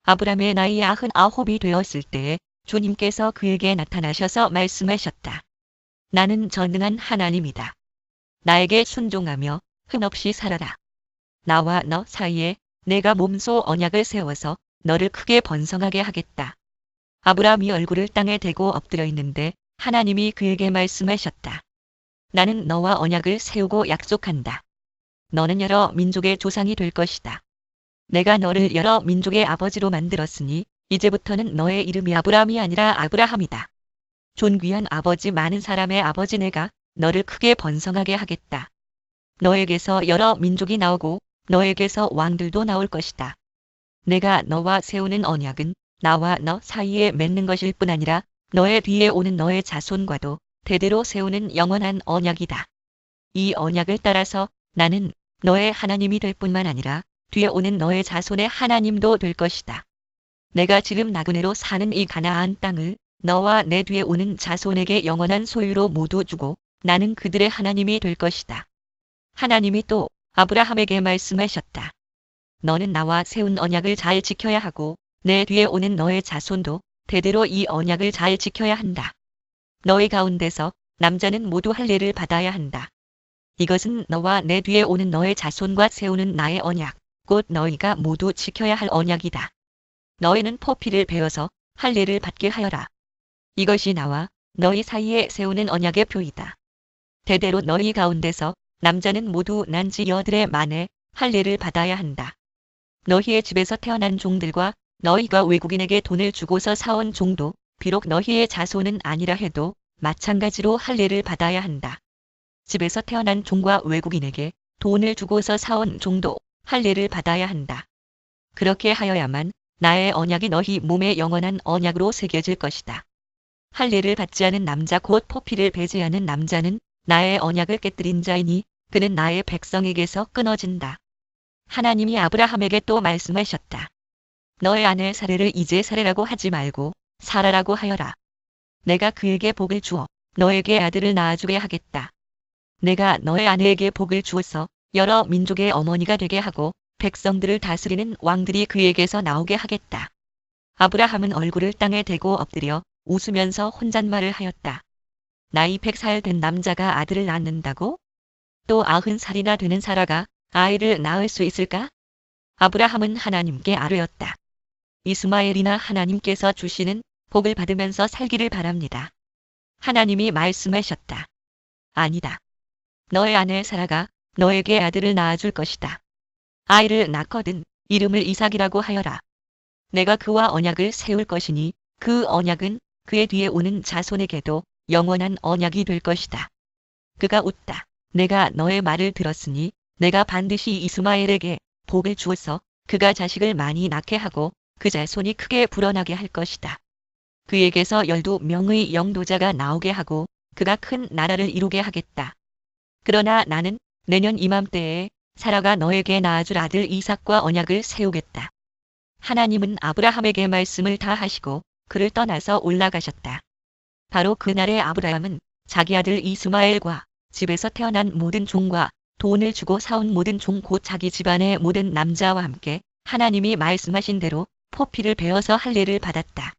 아브라함의 나이 99이 되었을 때에 주님께서 그에게 나타나셔서 말씀하셨다. 나는 전능한 하나님이다. 나에게 순종하며 흠없이 살아라. 나와 너 사이에 내가 몸소 언약을 세워서 너를 크게 번성하게 하겠다. 아브라함이 얼굴을 땅에 대고 엎드려 있는데 하나님이 그에게 말씀하셨다. 나는 너와 언약을 세우고 약속한다. 너는 여러 민족의 조상이 될 것이다. 내가 너를 여러 민족의 아버지로 만들었으니 이제부터는 너의 이름이 아브라함이 아니라 아브라함이다. 존귀한 아버지 많은 사람의 아버지 내가 너를 크게 번성하게 하겠다. 너에게서 여러 민족이 나오고 너에게서 왕들도 나올 것이다. 내가 너와 세우는 언약은 나와 너 사이에 맺는 것일 뿐 아니라 너의 뒤에 오는 너의 자손과도 대대로 세우는 영원한 언약이다. 이 언약을 따라서 나는 너의 하나님이 될 뿐만 아니라 뒤에 오는 너의 자손의 하나님도 될 것이다. 내가 지금 나그네로 사는 이 가나안 땅을 너와 내 뒤에 오는 자손에게 영원한 소유로 모두 주고 나는 그들의 하나님이 될 것이다. 하나님이 또 아브라함에게 말씀하셨다. 너는 나와 세운 언약을 잘 지켜야 하고 내 뒤에 오는 너의 자손도 대대로 이 언약을 잘 지켜야 한다. 너희 가운데서 남자는 모두 할례를 받아야 한다. 이것은 너와 내 뒤에 오는 너의 자손과 세우는 나의 언약, 곧 너희가 모두 지켜야 할 언약이다. 너희는 포피를 베어서 할례를 받게 하여라. 이것이 나와 너희 사이에 세우는 언약의 표이다. 대대로 너희 가운데서 남자는 모두 난지 여들의 만에 할례를 받아야 한다. 너희의 집에서 태어난 종들과 너희가 외국인에게 돈을 주고서 사온 종도 비록 너희의 자손은 아니라 해도 마찬가지로 할례를 받아야 한다. 집에서 태어난 종과 외국인에게 돈을 주고서 사온 종도 할례를 받아야 한다. 그렇게 하여야만 나의 언약이 너희 몸에 영원한 언약으로 새겨질 것이다. 할례를 받지 않은 남자 곧 포피를 배제하는 남자는 나의 언약을 깨뜨린 자이니 그는 나의 백성에게서 끊어진다. 하나님이 아브라함에게 또 말씀하셨다. 너의 아내 사레를 이제 사레라고 하지 말고 사라라고 하여라. 내가 그에게 복을 주어 너에게 아들을 낳아주게 하겠다. 내가 너의 아내에게 복을 주어서 여러 민족의 어머니가 되게 하고 백성들을 다스리는 왕들이 그에게서 나오게 하겠다. 아브라함은 얼굴을 땅에 대고 엎드려 웃으면서 혼잣말을 하였다. 나이 100살 된 남자가 아들을 낳는다고? 또 90살이나 되는 사라가 아이를 낳을 수 있을까? 아브라함은 하나님께 아뢰었다. 이스마엘이나 하나님께서 주시는 복을 받으면서 살기를 바랍니다. 하나님이 말씀하셨다. 아니다. 너의 아내 사라가 너에게 아들을 낳아줄 것이다. 아이를 낳거든 이름을 이삭이라고 하여라. 내가 그와 언약을 세울 것이니 그 언약은 그의 뒤에 오는 자손에게도 영원한 언약이 될 것이다. 그가 웃다. 내가 너의 말을 들었으니 내가 반드시 이스마엘에게 복을 주어서 그가 자식을 많이 낳게 하고 그 자손이 크게 불어나게 할 것이다. 그에게서 12명의 영도자가 나오게 하고 그가 큰 나라를 이루게 하겠다. 그러나 나는 내년 이맘때에 사라가 너에게 낳아줄 아들 이삭과 언약을 세우겠다. 하나님은 아브라함에게 말씀을 다 하시고 그를 떠나서 올라가셨다. 바로 그날에 아브라함은 자기 아들 이스마엘과 집에서 태어난 모든 종과 돈을 주고 사온 모든 종 곧 자기 집안의 모든 남자와 함께 하나님이 말씀하신 대로 포피를 베어서 할례를 받았다.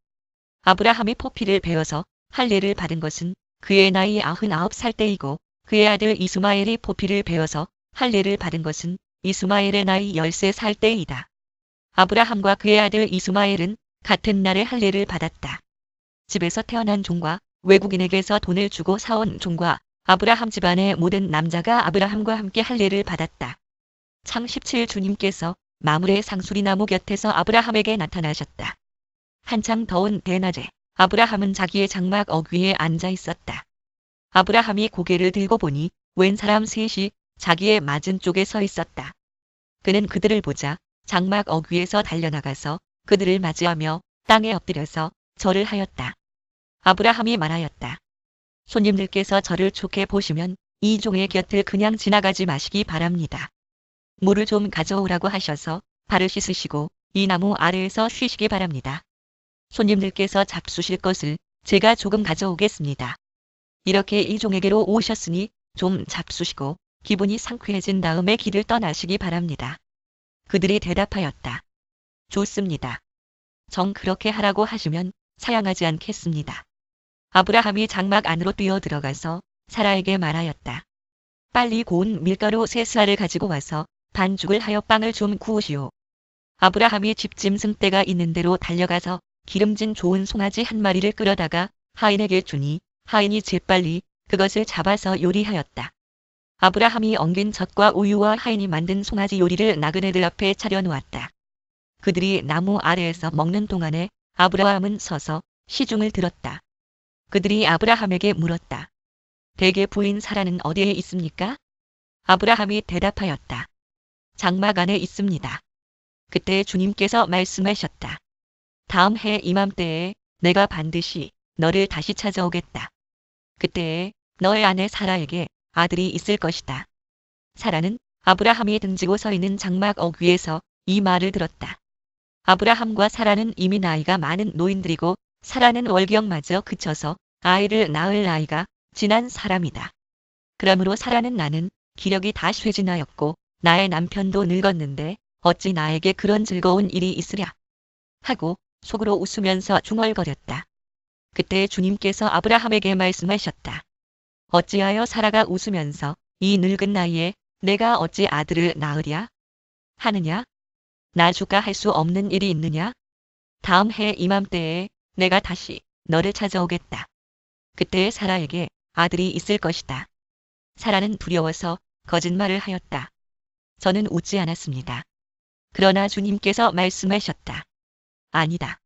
아브라함이 포피를 베어서 할례를 받은 것은 그의 나이 99살 때이고 그의 아들 이스마엘이 포피를 베어서 할례를 받은 것은 이스마엘의 나이 13살 때이다. 아브라함과 그의 아들 이스마엘은 같은 날에 할례를 받았다. 집에서 태어난 종과 외국인에게서 돈을 주고 사온 종과 아브라함 집안의 모든 남자가 아브라함과 함께 할례를 받았다. 창17 주님께서 마물의 상수리나무 곁에서 아브라함에게 나타나셨다. 한창 더운 대낮에 아브라함은 자기의 장막 어귀에 앉아 있었다. 아브라함이 고개를 들고 보니 웬 사람 셋이 자기의 맞은 쪽에 서 있었다. 그는 그들을 보자 장막 어귀에서 달려나가서 그들을 맞이하며 땅에 엎드려서 절을 하였다. 아브라함이 말하였다. 손님들께서 저를 좋게 보시면 이 종의 곁을 그냥 지나가지 마시기 바랍니다. 물을 좀 가져오라고 하셔서 발을 씻으시고 이 나무 아래에서 쉬시기 바랍니다. 손님들께서 잡수실 것을 제가 조금 가져오겠습니다. 이렇게 이 종에게로 오셨으니 좀 잡수시고 기분이 상쾌해진 다음에 길을 떠나시기 바랍니다. 그들이 대답하였다. 좋습니다. 정 그렇게 하라고 하시면 사양하지 않겠습니다. 아브라함이 장막 안으로 뛰어 들어가서 사라에게 말하였다. 빨리 고운 밀가루 3스알을 가지고 와서 반죽을 하여 빵을 좀 구우시오. 아브라함이 집짐승 떼가 있는 대로 달려가서 기름진 좋은 송아지 한 마리를 끌어다가 하인에게 주니 하인이 재빨리 그것을 잡아서 요리하였다. 아브라함이 엉긴 젖과 우유와 하인이 만든 송아지 요리를 나그네들 앞에 차려놓았다. 그들이 나무 아래에서 먹는 동안에 아브라함은 서서 시중을 들었다. 그들이 아브라함에게 물었다. 대개 부인 사라는 어디에 있습니까? 아브라함이 대답하였다. 장막 안에 있습니다. 그때 주님께서 말씀하셨다. 다음 해 이맘때에 내가 반드시 너를 다시 찾아오겠다. 그때에 너의 아내 사라에게 아들이 있을 것이다. 사라는 아브라함이 등지고 서 있는 장막 위에서 이 말을 들었다. 아브라함과 사라는 이미 나이가 많은 노인들이고 사라는 월경마저 그쳐서 아이를 낳을 나이가 지난 사람이다. 그러므로 사라는 나는 기력이 다 쇠진하였고 나의 남편도 늙었는데 어찌 나에게 그런 즐거운 일이 있으랴 하고 속으로 웃으면서 중얼거렸다. 그때 주님께서 아브라함에게 말씀하셨다. 어찌하여 사라가 웃으면서 이 늙은 나이에 내가 어찌 아들을 낳으랴 하느냐? 나주가 할 수 없는 일이 있느냐? 다음 해 이맘때에 내가 다시 너를 찾아오겠다. 그때 사라에게 아들이 있을 것이다. 사라는 두려워서 거짓말을 하였다. 저는 웃지 않았습니다. 그러나 주님께서 말씀하셨다. 아니다.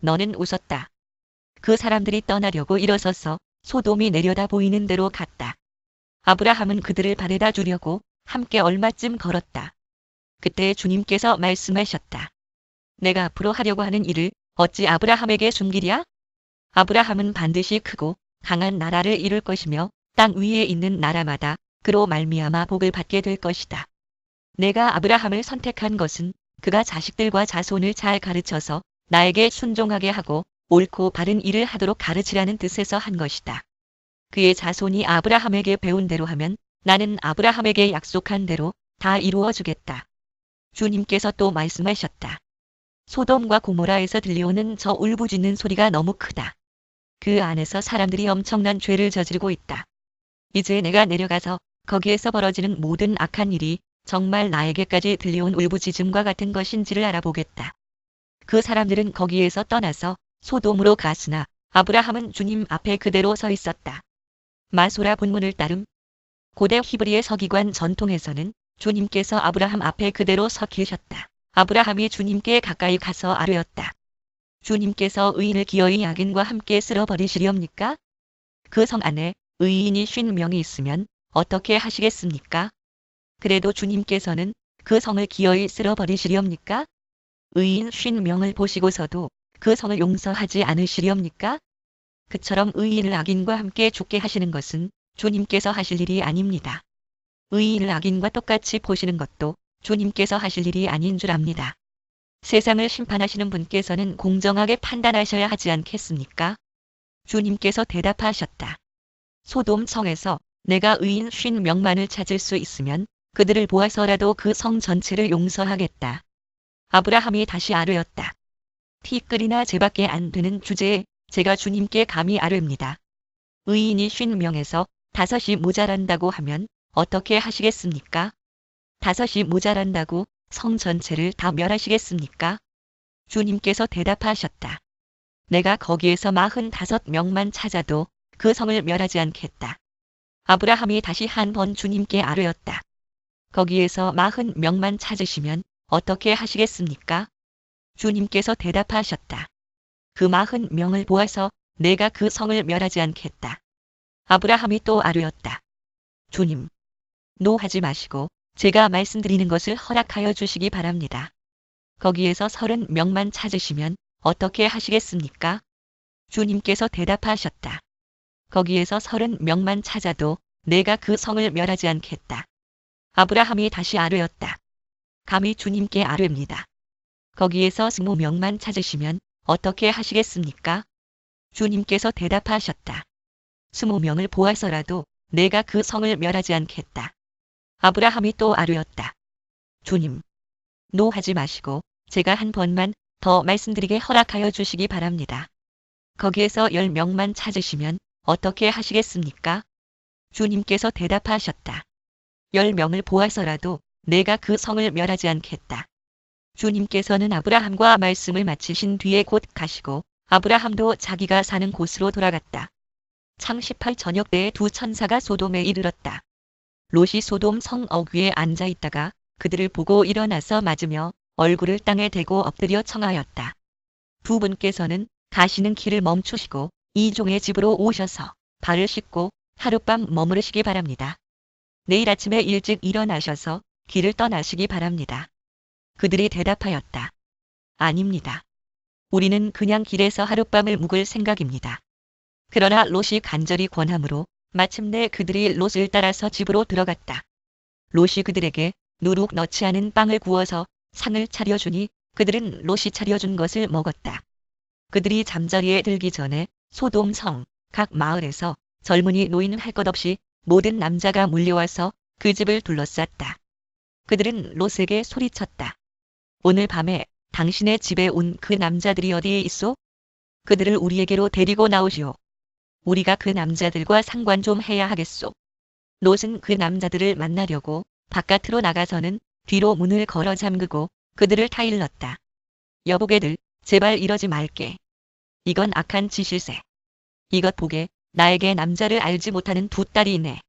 너는 웃었다. 그 사람들이 떠나려고 일어서서 소돔이 내려다 보이는 대로 갔다. 아브라함은 그들을 바래다 주려고 함께 얼마쯤 걸었다. 그때 주님께서 말씀하셨다. 내가 앞으로 하려고 하는 일을 어찌 아브라함에게 숨기랴? 아브라함은 반드시 크고 강한 나라를 이룰 것이며 땅 위에 있는 나라마다 그로 말미암아 복을 받게 될 것이다. 내가 아브라함을 선택한 것은 그가 자식들과 자손을 잘 가르쳐서 나에게 순종하게 하고 옳고 바른 일을 하도록 가르치라는 뜻에서 한 것이다. 그의 자손이 아브라함에게 배운 대로 하면 나는 아브라함에게 약속한 대로 다 이루어 주겠다. 주님께서 또 말씀하셨다. 소돔과 고모라에서 들려오는 저 울부짖는 소리가 너무 크다. 그 안에서 사람들이 엄청난 죄를 저지르고 있다. 이제 내가 내려가서 거기에서 벌어지는 모든 악한 일이 정말 나에게까지 들려온 울부짖음과 같은 것인지를 알아보겠다. 그 사람들은 거기에서 떠나서 소돔으로 갔으나 아브라함은 주님 앞에 그대로 서 있었다. 마소라 본문을 따름 고대 히브리의 서기관 전통에서는 주님께서 아브라함 앞에 그대로 서 계셨다. 아브라함이 주님께 가까이 가서 아뢰었다. 주님께서 의인을 기어이 악인과 함께 쓸어버리시렵니까? 그 성 안에 의인이 50명이 있으면 어떻게 하시겠습니까? 그래도 주님께서는 그 성을 기어이 쓸어버리시렵니까? 의인 50명을 보시고서도 그 성을 용서하지 않으시렵니까? 그처럼 의인을 악인과 함께 죽게 하시는 것은 주님께서 하실 일이 아닙니다. 의인을 악인과 똑같이 보시는 것도 주님께서 하실 일이 아닌 줄 압니다. 세상을 심판하시는 분께서는 공정하게 판단하셔야 하지 않겠습니까? 주님께서 대답하셨다. 소돔 성에서 내가 의인 50명만을 찾을 수 있으면 그들을 보아서라도 그 성 전체를 용서하겠다. 아브라함이 다시 아뢰었다. 티끌이나 재밖에 안 되는 주제에 제가 주님께 감히 아뢰입니다. 의인이 50명에서 5이 모자란다고 하면 어떻게 하시겠습니까? 5이 모자란다고 성 전체를 다 멸하시겠습니까? 주님께서 대답하셨다. 내가 거기에서 45명만 찾아도 그 성을 멸하지 않겠다. 아브라함이 다시 한 번 주님께 아뢰었다. 거기에서 40명만 찾으시면 어떻게 하시겠습니까? 주님께서 대답하셨다. 그 40명을 보아서 내가 그 성을 멸하지 않겠다. 아브라함이 또 아뢰었다. 주님, 노하지 마시고 제가 말씀드리는 것을 허락하여 주시기 바랍니다. 거기에서 30명만 찾으시면 어떻게 하시겠습니까? 주님께서 대답하셨다. 거기에서 30명만 찾아도 내가 그 성을 멸하지 않겠다. 아브라함이 다시 아뢰었다. 감히 주님께 아뢰입니다. 거기에서 20명만 찾으시면 어떻게 하시겠습니까? 주님께서 대답하셨다. 20명을 보아서라도 내가 그 성을 멸하지 않겠다. 아브라함이 또 아뢰었다. 주님, 노하지 마시고 제가 한 번만 더 말씀드리게 허락하여 주시기 바랍니다. 거기에서 10명만 찾으시면 어떻게 하시겠습니까? 주님께서 대답하셨다. 10명을 보아서라도 내가 그 성을 멸하지 않겠다. 주님께서는 아브라함과 말씀을 마치신 뒤에 곧 가시고 아브라함도 자기가 사는 곳으로 돌아갔다. 창18 저녁 때에 두 천사가 소돔에 이르렀다. 롯이 소돔 성 어귀에 앉아 있다가 그들을 보고 일어나서 맞으며 얼굴을 땅에 대고 엎드려 청하였다. 두 분께서는 가시는 길을 멈추시고 이 종의 집으로 오셔서 발을 씻고 하룻밤 머무르시기 바랍니다. 내일 아침에 일찍 일어나셔서 길을 떠나시기 바랍니다. 그들이 대답하였다. 아닙니다. 우리는 그냥 길에서 하룻밤을 묵을 생각입니다. 그러나 롯이 간절히 권하므로 마침내 그들이 롯을 따라서 집으로 들어갔다. 롯이 그들에게 누룩 넣지 않은 빵을 구워서 상을 차려주니 그들은 롯이 차려준 것을 먹었다. 그들이 잠자리에 들기 전에 소돔 성 각 마을에서 젊은이 노인 할 것 없이 모든 남자가 몰려와서 그 집을 둘러쌌다. 그들은 롯에게 소리쳤다. 오늘 밤에 당신의 집에 온 그 남자들이 어디에 있소? 그들을 우리에게로 데리고 나오시오. 우리가 그 남자들과 상관 좀 해야 하겠소. 롯은 그 남자들을 만나려고 바깥으로 나가서는 뒤로 문을 걸어 잠그고 그들을 타일렀다. 여보게들, 제발 이러지 말게. 이건 악한 짓일세. 이것 보게, 나에게 남자를 알지 못하는 두 딸이 있네.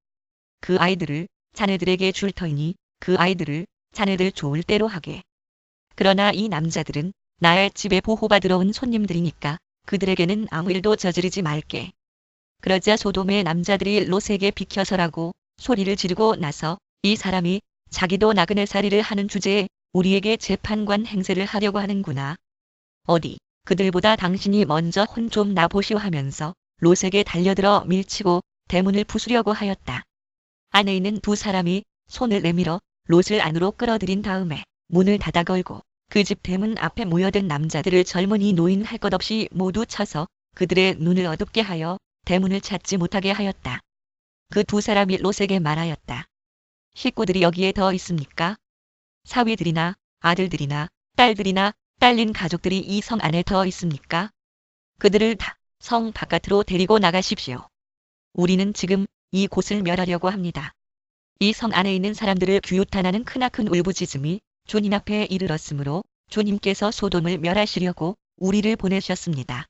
그 아이들을 자네들에게 줄 터이니 그 아이들을 자네들 좋을 대로 하게. 그러나 이 남자들은 나의 집에 보호받으러 온 손님들이니까 그들에게는 아무 일도 저지르지 말게. 그러자 소돔의 남자들이 롯에게 비켜서라고 소리를 지르고 나서 이 사람이 자기도 나그네 살이를 하는 주제에 우리에게 재판관 행세를 하려고 하는구나. 어디 그들보다 당신이 먼저 혼 좀 나보시오 하면서 롯에게 달려들어 밀치고 대문을 부수려고 하였다. 안에 있는 두 사람이 손을 내밀어 롯을 안으로 끌어들인 다음에 문을 닫아 걸고 그 집 대문 앞에 모여든 남자들을 젊은이 노인 할 것 없이 모두 쳐서 그들의 눈을 어둡게 하여 대문을 찾지 못하게 하였다. 그 두 사람이 롯에게 말하였다. 식구들이 여기에 더 있습니까? 사위들이나 아들들이나 딸들이나 딸린 가족들이 이 성 안에 더 있습니까? 그들을 다 성 바깥으로 데리고 나가십시오. 우리는 지금 이 곳을 멸하려고 합니다. 이 성 안에 있는 사람들을 규탄하는 크나큰 울부짖음이 주님 앞에 이르렀으므로 주님께서 소돔을 멸하시려고 우리를 보내셨습니다.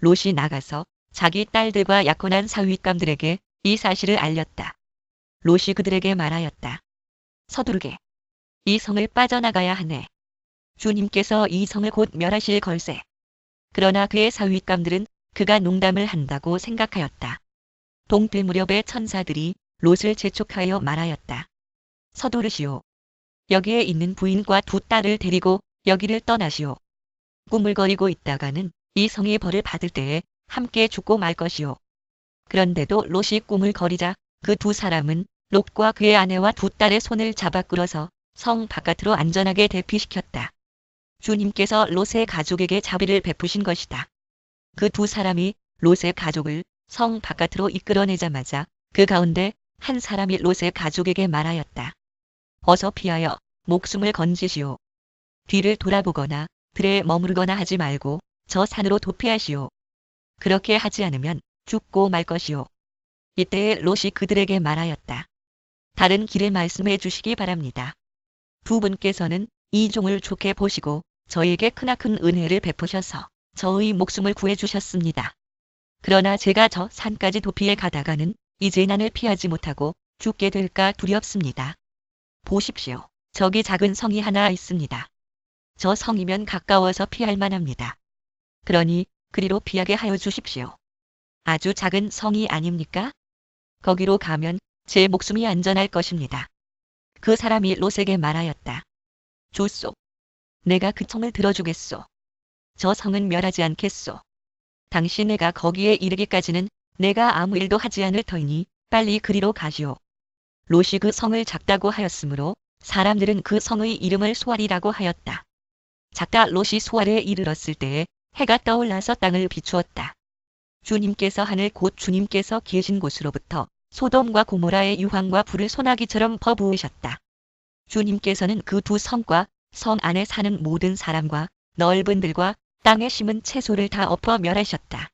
롯이 나가서 자기 딸들과 약혼한 사위감들에게 이 사실을 알렸다. 롯이 그들에게 말하였다. 서두르게. 이 성을 빠져나가야 하네. 주님께서 이 성을 곧 멸하실 걸세. 그러나 그의 사위감들은 그가 농담을 한다고 생각하였다. 동틀 무렵에 천사들이 롯을 재촉하여 말하였다. 서두르시오. 여기에 있는 부인과 두 딸을 데리고 여기를 떠나시오. 꾸물거리고 있다가는 이 성이 벌을 받을 때에 함께 죽고 말 것이오. 그런데도 롯이 꾸물거리자 그 두 사람은 롯과 그의 아내와 두 딸의 손을 잡아 끌어서 성 바깥으로 안전하게 대피시켰다. 주님께서 롯의 가족에게 자비를 베푸신 것이다. 그 두 사람이 롯의 가족을 성 바깥으로 이끌어내자마자 그 가운데 한 사람이 롯의 가족에게 말하였다. 어서 피하여 목숨을 건지시오. 뒤를 돌아보거나 들에 머무르거나 하지 말고 저 산으로 도피하시오. 그렇게 하지 않으면 죽고 말 것이오. 이때에 롯이 그들에게 말하였다. 다른 길을 말씀해 주시기 바랍니다. 두 분께서는 이 종을 좋게 보시고 저에게 크나큰 은혜를 베푸셔서 저의 목숨을 구해주셨습니다. 그러나 제가 저 산까지 도피해 가다가는 이 재난을 피하지 못하고 죽게 될까 두렵습니다. 보십시오. 저기 작은 성이 하나 있습니다. 저 성이면 가까워서 피할 만합니다. 그러니 그리로 피하게 하여 주십시오. 아주 작은 성이 아닙니까? 거기로 가면 제 목숨이 안전할 것입니다. 그 사람이 롯에게 말하였다. 좋소. 내가 그 성을 들어주겠소. 저 성은 멸하지 않겠소. 당신네가 거기에 이르기까지는 내가 아무 일도 하지 않을 터이니 빨리 그리로 가시오. 롯이 그 성을 작다고 하였으므로 사람들은 그 성의 이름을 소알이라고 하였다. 작다 롯이 소알에 이르렀을 때에 해가 떠올라서 땅을 비추었다. 주님께서 하늘 곧 주님께서 계신 곳으로부터 소돔과 고모라의 유황과 불을 소나기처럼 퍼부으셨다. 주님께서는 그 두 성과 성 안에 사는 모든 사람과 넓은 들과 땅에 심은 채소를 다 엎어 멸하셨다.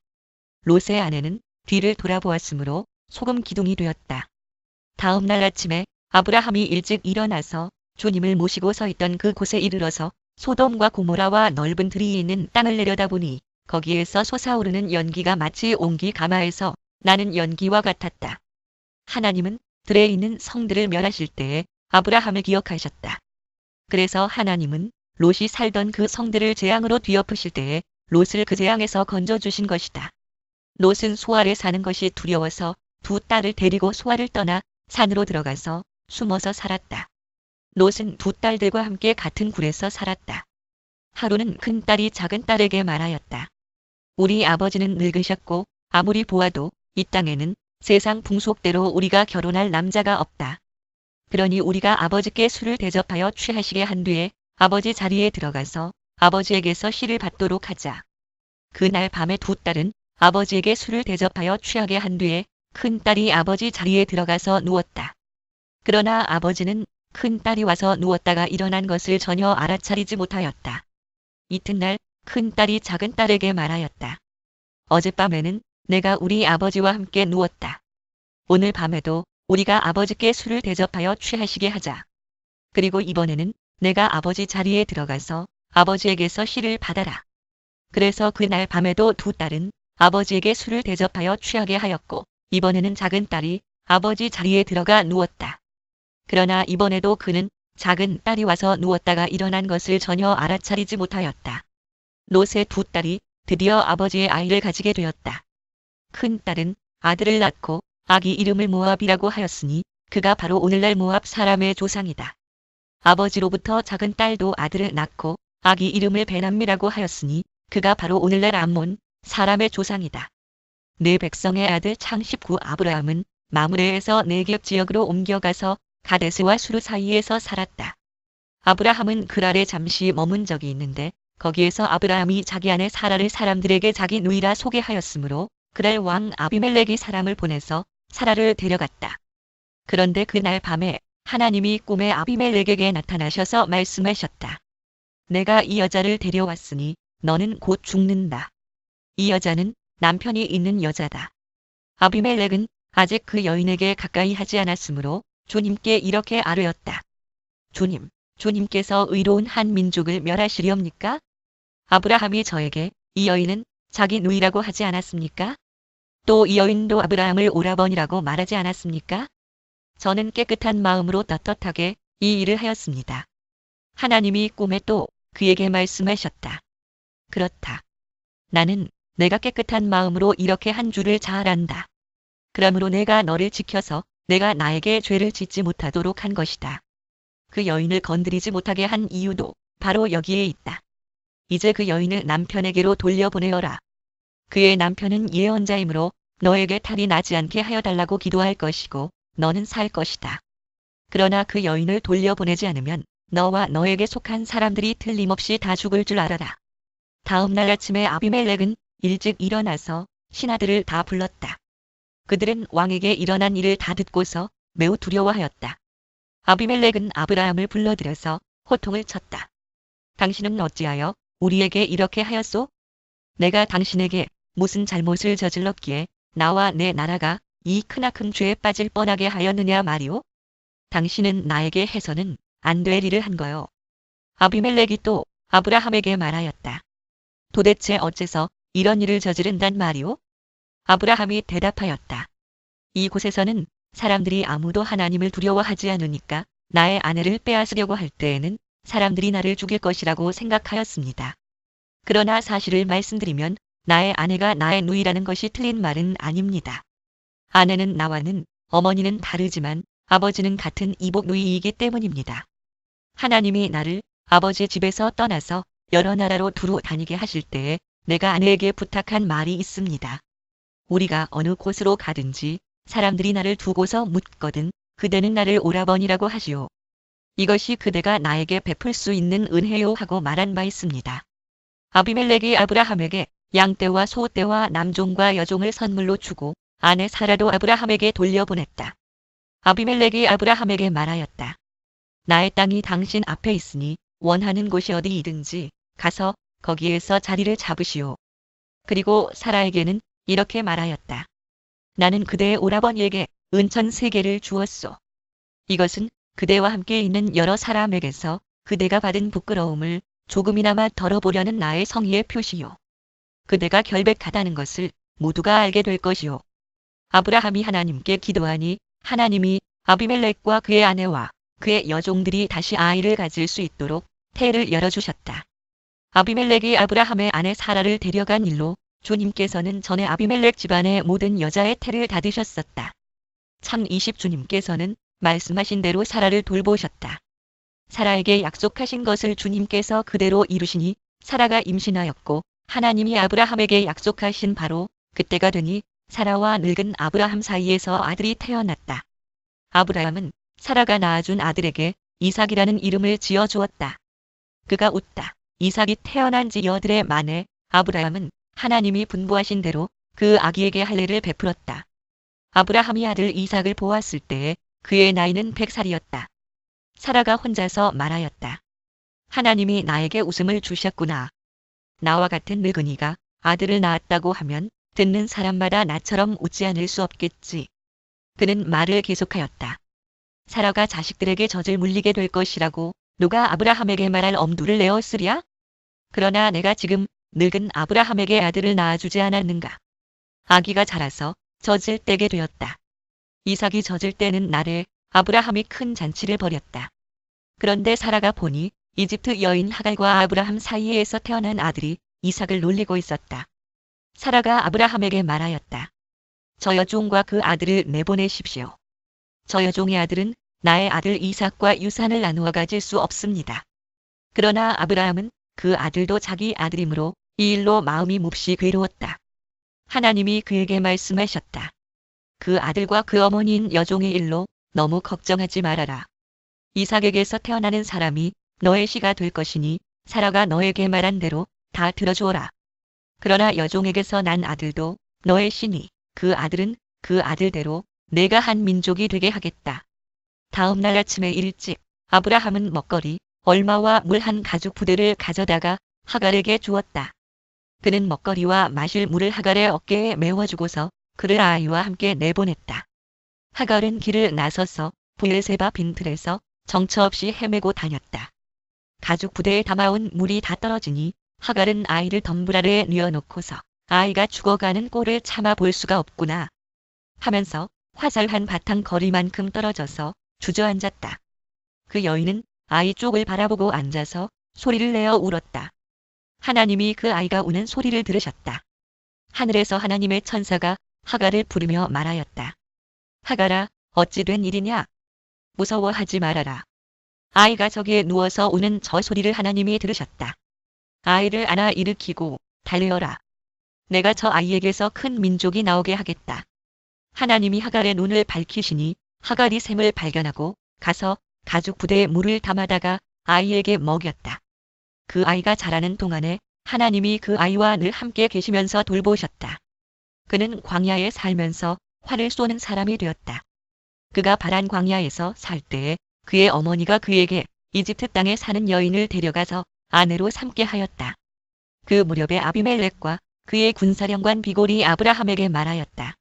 롯의 아내는 뒤를 돌아보았으므로 소금 기둥이 되었다. 다음 날 아침에 아브라함이 일찍 일어나서 주님을 모시고 서 있던 그곳에 이르러서 소돔과 고모라와 넓은 들이 있는 땅을 내려다보니 거기에서 솟아오르는 연기가 마치 옹기 가마에서 나는 연기와 같았다. 하나님은 들에 있는 성들을 멸하실 때에 아브라함을 기억하셨다. 그래서 하나님은 롯이 살던 그 성들을 재앙으로 뒤엎으실 때에 롯을 그 재앙에서 건져주신 것이다. 롯은 소알에 사는 것이 두려워서 두 딸을 데리고 소알을 떠나 산으로 들어가서 숨어서 살았다. 롯은 두 딸들과 함께 같은 굴에서 살았다. 하루는 큰 딸이 작은 딸에게 말하였다. 우리 아버지는 늙으셨고 아무리 보아도 이 땅에는 세상 풍속대로 우리가 결혼할 남자가 없다. 그러니 우리가 아버지께 술을 대접하여 취하시게 한 뒤에 아버지 자리에 들어가서 아버지에게서 씨를 받도록 하자. 그날 밤에 두 딸은 아버지에게 술을 대접하여 취하게 한 뒤에 큰 딸이 아버지 자리에 들어가서 누웠다. 그러나 아버지는 큰 딸이 와서 누웠다가 일어난 것을 전혀 알아차리지 못하였다. 이튿날 큰 딸이 작은 딸에게 말하였다. 어젯밤에는 내가 우리 아버지와 함께 누웠다. 오늘 밤에도 우리가 아버지께 술을 대접하여 취하시게 하자. 그리고 이번에는 내가 아버지 자리에 들어가서 아버지에게서 씨를 받아라. 그래서 그날 밤에도 두 딸은 아버지에게 술을 대접하여 취하게 하였고 이번에는 작은 딸이 아버지 자리에 들어가 누웠다. 그러나 이번에도 그는 작은 딸이 와서 누웠다가 일어난 것을 전혀 알아차리지 못하였다. 롯의 두 딸이 드디어 아버지의 아이를 가지게 되었다. 큰 딸은 아들을 낳고 아기 이름을 모압이라고 하였으니 그가 바로 오늘날 모압 사람의 조상이다. 아버지로부터 작은 딸도 아들을 낳고 아기 이름을 베남미라고 하였으니 그가 바로 오늘날 암몬 사람의 조상이다. 네 백성의 아들 창19 아브라함은 마므레에서 네겝 지역으로 옮겨가서 가데스와 수르 사이에서 살았다. 아브라함은 그랄에 잠시 머문 적이 있는데 거기에서 아브라함이 자기 아내 사라를 사람들에게 자기 누이라 소개하였으므로 그랄 왕 아비멜렉이 사람을 보내서 사라를 데려갔다. 그런데 그날 밤에 하나님이 꿈에 아비멜렉에게 나타나셔서 말씀하셨다. 내가 이 여자를 데려왔으니 너는 곧 죽는다. 이 여자는 남편이 있는 여자다. 아비멜렉은 아직 그 여인에게 가까이 하지 않았으므로 주님께 이렇게 아뢰었다. 주님, 주님께서 의로운 한 민족을 멸하시렵니까? 아브라함이 저에게 이 여인은 자기 누이라고 하지 않았습니까? 또 이 여인도 아브라함을 오라버니라고 말하지 않았습니까? 저는 깨끗한 마음으로 떳떳하게 이 일을 하였습니다. 하나님이 꿈에 또 그에게 말씀하셨다. 그렇다. 나는 내가 깨끗한 마음으로 이렇게 한 줄을 잘 안다. 그러므로 내가 너를 지켜서 내가 나에게 죄를 짓지 못하도록 한 것이다. 그 여인을 건드리지 못하게 한 이유도 바로 여기에 있다. 이제 그 여인을 남편에게로 돌려보내어라. 그의 남편은 예언자이므로 너에게 탈이 나지 않게 하여 달라고 기도할 것이고 너는 살 것이다. 그러나 그 여인을 돌려보내지 않으면 너와 너에게 속한 사람들이 틀림없이 다 죽을 줄 알아라. 다음 날 아침에 아비멜렉은 일찍 일어나서 신하들을 다 불렀다. 그들은 왕에게 일어난 일을 다 듣고서 매우 두려워하였다. 아비멜렉은 아브라함을 불러들여서 호통을 쳤다. 당신은 어찌하여 우리에게 이렇게 하였소? 내가 당신에게 무슨 잘못을 저질렀기에 나와 내 나라가 이 크나큰 죄에 빠질 뻔하게 하였느냐 말이오? 당신은 나에게 해서는 안 될 일을 한 거요. 아비멜렉이 또 아브라함에게 말하였다. 도대체 어째서 이런 일을 저지른단 말이오? 아브라함이 대답하였다. 이곳에서는 사람들이 아무도 하나님을 두려워하지 않으니까 나의 아내를 빼앗으려고 할 때에는 사람들이 나를 죽일 것이라고 생각하였습니다. 그러나 사실을 말씀드리면 나의 아내가 나의 누이라는 것이 틀린 말은 아닙니다. 아내는 나와는 어머니는 다르지만 아버지는 같은 이복 누이이기 때문입니다. 하나님이 나를 아버지 집에서 떠나서 여러 나라로 두루 다니게 하실 때에 내가 아내에게 부탁한 말이 있습니다. 우리가 어느 곳으로 가든지 사람들이 나를 두고서 묻거든 그대는 나를 오라버니라고 하시오. 이것이 그대가 나에게 베풀 수 있는 은혜요 하고 말한 바 있습니다. 아비멜렉이 아브라함에게 양떼와 소떼와 남종과 여종을 선물로 주고 아내 사라도 아브라함에게 돌려보냈다. 아비멜렉이 아브라함에게 말하였다. 나의 땅이 당신 앞에 있으니 원하는 곳이 어디이든지 가서 거기에서 자리를 잡으시오. 그리고 사라에게는 이렇게 말하였다. 나는 그대의 오라버니에게 은천 3개를 주었소. 이것은 그대와 함께 있는 여러 사람에게서 그대가 받은 부끄러움을 조금이나마 덜어보려는 나의 성의의 표시요. 그대가 결백하다는 것을 모두가 알게 될 것이요. 아브라함이 하나님께 기도하니 하나님이 아비멜렉과 그의 아내와 그의 여종들이 다시 아이를 가질 수 있도록 태를 열어주셨다. 아비멜렉이 아브라함의 아내 사라를 데려간 일로 주님께서는 전에 아비멜렉 집안의 모든 여자의 태를 닫으셨었다. 참 20주님께서는 말씀하신 대로 사라를 돌보셨다. 사라에게 약속하신 것을 주님께서 그대로 이루시니 사라가 임신하였고 하나님이 아브라함에게 약속하신 바로 그때가 되니 사라와 늙은 아브라함 사이에서 아들이 태어났다. 아브라함은 사라가 낳아준 아들에게 이삭이라는 이름을 지어주었다. 그가 웃다. 이삭이 태어난 지 여드레 만에 아브라함은 하나님이 분부하신 대로 그 아기에게 할례를 베풀었다. 아브라함이 아들 이삭을 보았을 때에 그의 나이는 100살이었다. 사라가 혼자서 말하였다. 하나님이 나에게 웃음을 주셨구나. 나와 같은 늙은이가 아들을 낳았다고 하면 듣는 사람마다 나처럼 웃지 않을 수 없겠지. 그는 말을 계속하였다. 사라가 자식들에게 젖을 물리게 될 것이라고 누가 아브라함에게 말할 엄두를 내었으랴? 그러나 내가 지금 늙은 아브라함에게 아들을 낳아주지 않았는가. 아기가 자라서 젖을 떼게 되었다. 이삭이 젖을 떼는 날에 아브라함이 큰 잔치를 벌였다. 그런데 사라가 보니 이집트 여인 하갈과 아브라함 사이에서 태어난 아들이 이삭을 놀리고 있었다. 사라가 아브라함에게 말하였다. 저 여종과 그 아들을 내보내십시오. 저 여종의 아들은 나의 아들 이삭과 유산을 나누어 가질 수 없습니다. 그러나 아브라함은 그 아들도 자기 아들이므로 이 일로 마음이 몹시 괴로웠다. 하나님이 그에게 말씀하셨다. 그 아들과 그 어머니인 여종의 일로 너무 걱정하지 말아라. 이삭에게서 태어나는 사람이 너의 씨가 될 것이니 사라가 너에게 말한 대로 다 들어주어라. 그러나 여종에게서 난 아들도 너의 씨니 그 아들은 그 아들대로 내가 한 민족이 되게 하겠다. 다음 날 아침에 일찍 아브라함은 먹거리, 얼마와 물 한 가죽 부대를 가져다가 하갈에게 주었다. 그는 먹거리와 마실 물을 하갈의 어깨에 메워주고서 그를 아이와 함께 내보냈다. 하갈은 길을 나서서 브엘세바 빈틀에서 정처 없이 헤매고 다녔다. 가죽 부대에 담아온 물이 다 떨어지니 하갈은 아이를 덤불 아래에 뉘어놓고서 아이가 죽어가는 꼴을 참아 볼 수가 없구나 하면서 화살한 바탕 거리만큼 떨어져서 주저앉았다. 그 여인은 아이 쪽을 바라보고 앉아서 소리를 내어 울었다. 하나님이 그 아이가 우는 소리를 들으셨다. 하늘에서 하나님의 천사가 하갈을 부르며 말하였다. 하갈아, 어찌 된 일이냐? 무서워하지 말아라. 아이가 저기에 누워서 우는 저 소리를 하나님이 들으셨다. 아이를 안아 일으키고 달려라. 내가 저 아이에게서 큰 민족이 나오게 하겠다. 하나님이 하갈의 눈을 밝히시니 하갈이 샘을 발견하고 가서 가죽 부대에 물을 담아다가 아이에게 먹였다. 그 아이가 자라는 동안에 하나님이 그 아이와 늘 함께 계시면서 돌보셨다. 그는 광야에 살면서 활을 쏘는 사람이 되었다. 그가 바란 광야에서 살 때에 그의 어머니가 그에게 이집트 땅에 사는 여인을 데려가서 아내로 삼게 하였다. 그 무렵에 아비멜렉과 그의 군사령관 비골이 아브라함에게 말하였다.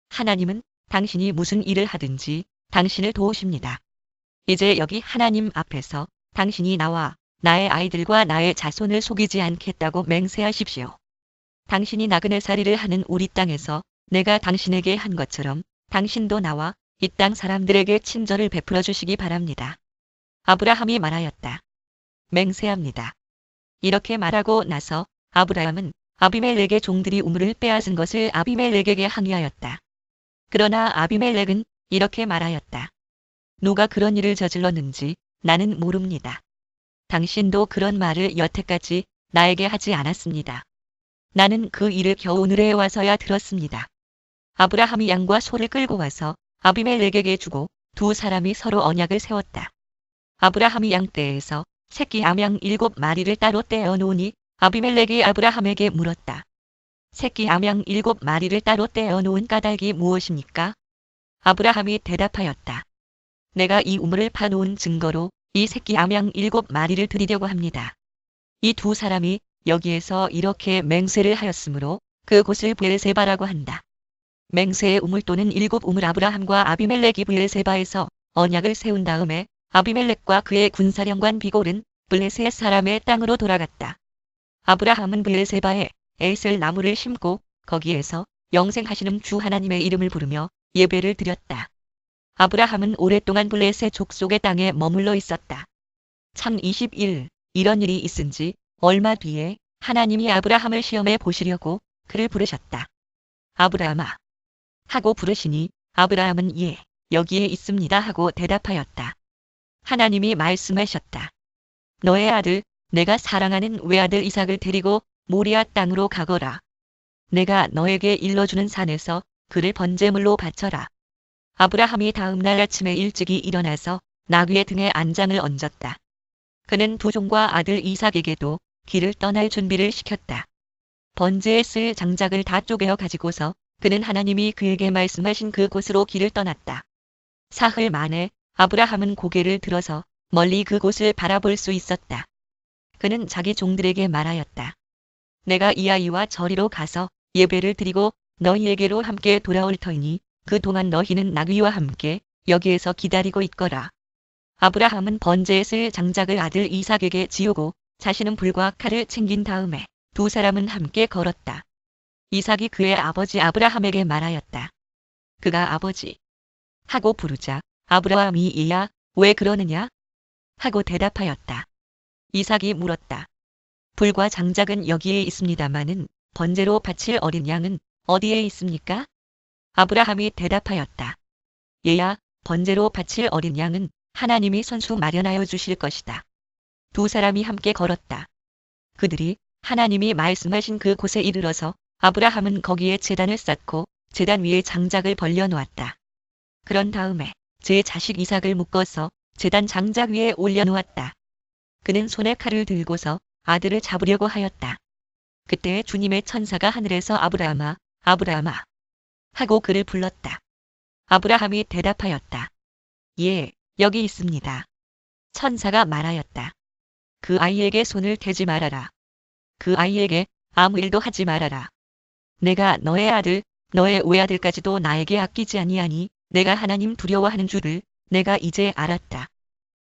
하나님은 당신이 무슨 일을 하든지 당신을 도우십니다. 이제 여기 하나님 앞에서 당신이 나와 나의 아이들과 나의 자손을 속이지 않겠다고 맹세하십시오. 당신이 나그네살이를 하는 우리 땅에서 내가 당신에게 한 것처럼 당신도 나와 이 땅 사람들에게 친절을 베풀어 주시기 바랍니다. 아브라함이 말하였다. 맹세합니다. 이렇게 말하고 나서 아브라함은 아비멜렉의 종들이 우물을 빼앗은 것을 아비멜렉에게 항의하였다. 그러나 아비멜렉은 이렇게 말하였다. 누가 그런 일을 저질렀는지 나는 모릅니다. 당신도 그런 말을 여태까지 나에게 하지 않았습니다. 나는 그 일을 겨우 오늘에 와서야 들었습니다. 아브라함이 양과 소를 끌고 와서 아비멜렉에게 주고 두 사람이 서로 언약을 세웠다. 아브라함이 양떼에서 새끼 암양 7마리를 따로 떼어 놓으니 아비멜렉이 아브라함에게 물었다. 새끼 암양 7마리를 따로 떼어 놓은 까닭이 무엇입니까? 아브라함이 대답하였다. 내가 이 우물을 파놓은 증거로 이 새끼 암양 7마리를 드리려고 합니다. 이 두 사람이 여기에서 이렇게 맹세를 하였으므로 그곳을 브엘세바라고 한다. 맹세의 우물 또는 일곱 우물. 아브라함과 아비멜렉이 브엘세바에서 언약을 세운 다음에 아비멜렉과 그의 군사령관 비골은 블레셋 사람의 땅으로 돌아갔다. 아브라함은 브엘세바에 에셀 나무를 심고 거기에서 영생하시는 주 하나님의 이름을 부르며 예배를 드렸다. 아브라함은 오랫동안 블레셋 족속의 땅에 머물러 있었다. 창 21. 이런 일이 있은 지 얼마 뒤에 하나님이 아브라함을 시험해 보시려고 그를 부르셨다. 아브라함아 하고 부르시니 아브라함은 예, 여기에 있습니다 하고 대답하였다. 하나님이 말씀하셨다. 너의 아들, 내가 사랑하는 외아들 이삭을 데리고 모리아 땅으로 가거라. 내가 너에게 일러주는 산에서 그를 번제물로 바쳐라. 아브라함이 다음 날 아침에 일찍이 일어나서 나귀의 등에 안장을 얹었다. 그는 두 종과 아들 이삭에게도 길을 떠날 준비를 시켰다. 번제에 쓸 장작을 다 쪼개어 가지고서 그는 하나님이 그에게 말씀하신 그곳으로 길을 떠났다. 사흘 만에 아브라함은 고개를 들어서 멀리 그곳을 바라볼 수 있었다. 그는 자기 종들에게 말하였다. 내가 이 아이와 저리로 가서 예배를 드리고 너희에게로 함께 돌아올 터이니 그동안 너희는 나귀와 함께 여기에서 기다리고 있거라. 아브라함은 번제에 쓸 장작을 아들 이삭에게 지우고 자신은 불과 칼을 챙긴 다음에 두 사람은 함께 걸었다. 이삭이 그의 아버지 아브라함에게 말하였다. 그가 아버지 하고 부르자 아브라함이 얘야 왜 그러느냐 하고 대답하였다. 이삭이 물었다. 불과 장작은 여기에 있습니다마는 번제로 바칠 어린 양은 어디에 있습니까? 아브라함이 대답하였다. 얘야 번제로 바칠 어린 양은 하나님이 손수 마련하여 주실 것이다. 두 사람이 함께 걸었다. 그들이 하나님이 말씀하신 그곳에 이르러서 아브라함은 거기에 제단을 쌓고 제단 위에 장작을 벌려놓았다. 그런 다음에 제 자식 이삭을 묶어서 제단 장작 위에 올려놓았다. 그는 손에 칼을 들고서 아들을 잡으려고 하였다. 그때 주님의 천사가 하늘에서 아브라함아, 아브라함아 하고 그를 불렀다. 아브라함이 대답하였다. 예, 여기 있습니다. 천사가 말하였다. 그 아이에게 손을 대지 말아라. 그 아이에게 아무 일도 하지 말아라. 내가 너의 아들, 너의 외아들까지도 나에게 아끼지 아니하니 내가 하나님 두려워하는 줄을 내가 이제 알았다.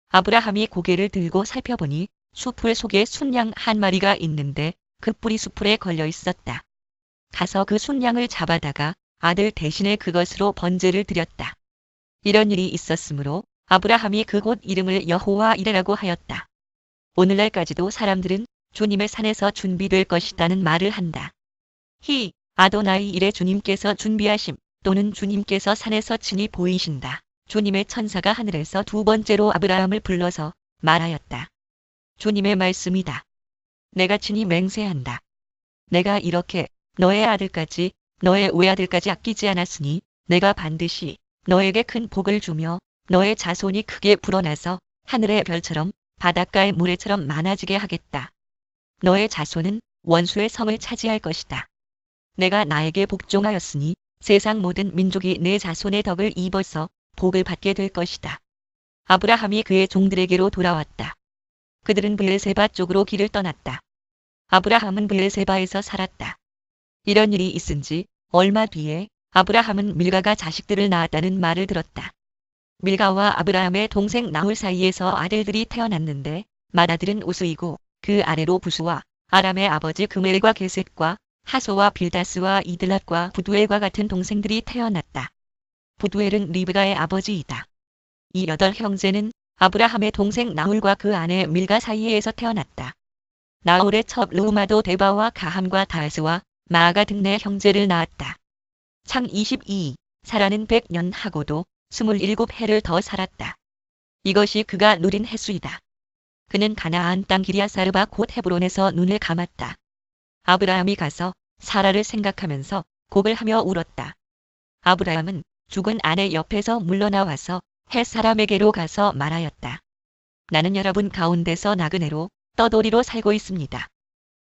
아브라함이 고개를 들고 살펴보니 수풀 속에 순양 한 마리가 있는데 그 뿔이 수풀에 걸려 있었다. 가서 그 순양을 잡아다가 아들 대신에 그것으로 번제를 드렸다. 이런 일이 있었으므로 아브라함이 그곳 이름을 여호와 이레라고 하였다. 오늘날까지도 사람들은 주님의 산에서 준비될 것이라는 말을 한다. 히 아도나이 이레 주님께서 준비하심 또는 주님께서 산에서 친히 보이신다. 주님의 천사가 하늘에서 두 번째로 아브라함을 불러서 말하였다. 주님의 말씀이다. 내가 친히 맹세한다. 내가 이렇게 너의 아들까지 너의 외아들까지 아끼지 않았으니 내가 반드시 너에게 큰 복을 주며 너의 자손이 크게 불어나서 하늘의 별처럼 바닷가의 모래처럼 많아지게 하겠다. 너의 자손은 원수의 성을 차지할 것이다. 내가 나에게 복종하였으니 세상 모든 민족이 내 자손의 덕을 입어서 복을 받게 될 것이다. 아브라함이 그의 종들에게로 돌아왔다. 그들은 브엘세바 쪽으로 길을 떠났다. 아브라함은 브엘세바에서 살았다. 이런 일이 있은 지 얼마 뒤에 아브라함은 밀가가 자식들을 낳았다는 말을 들었다. 밀가와 아브라함의 동생 나홀 사이에서 아들들이 태어났는데 맏아들은 우스이고 그 아래로 부수와 아람의 아버지 그멜과 게셋과 하소와 빌다스와 이들랏과 부두엘과 같은 동생들이 태어났다. 부두엘은 리브가의 아버지이다. 이 8형제는 아브라함의 동생 나홀과 그 아내 밀가 사이에서 태어났다. 나홀의 첩 르우마도 데바와 가함과 다스와 마아가 등 4형제를 낳았다. 창 22. 사라는 100년 하고도 27해를 더 살았다. 이것이 그가 누린 해수이다. 그는 가나안 땅 기리앗사르바 곧 헤브론에서 눈을 감았다. 아브라함이 가서 사라를 생각하면서 곡을하며 울었다. 아브라함은 죽은 아내 옆에서 물러나와서 헷 사람에게로 가서 말하였다. 나는 여러분 가운데서 나그네로 떠돌이로 살고 있습니다.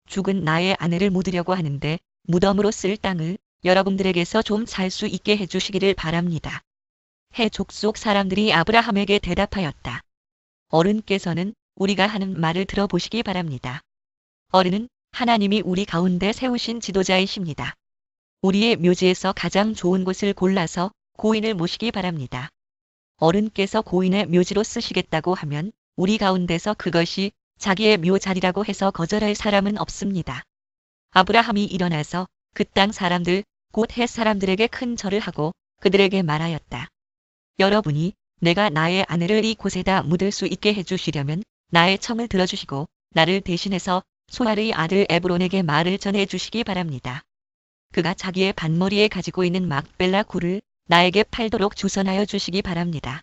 죽은 나의 아내를 묻으려고 하는데 무덤으로 쓸 땅을 여러분들에게서 좀 살 수 있게 해주시기를 바랍니다. 헷 족속 사람들이 아브라함에게 대답하였다. 어른께서는 우리가 하는 말을 들어보시기 바랍니다. 어른은 하나님이 우리 가운데 세우신 지도자이십니다. 우리의 묘지에서 가장 좋은 곳을 골라서 고인을 모시기 바랍니다. 어른께서 고인의 묘지로 쓰시겠다고 하면 우리 가운데서 그것이 자기의 묘자리라고 해서 거절할 사람은 없습니다. 아브라함이 일어나서 그 땅 사람들, 곧 헷 사람들에게 큰 절을 하고 그들에게 말하였다. 여러분이 내가 나의 아내를 이곳에다 묻을 수 있게 해주시려면 나의 청을 들어주시고 나를 대신해서 소알의 아들 에브론에게 말을 전해주시기 바랍니다. 그가 자기의 반머리에 가지고 있는 막벨라 굴을 나에게 팔도록 주선하여 주시기 바랍니다.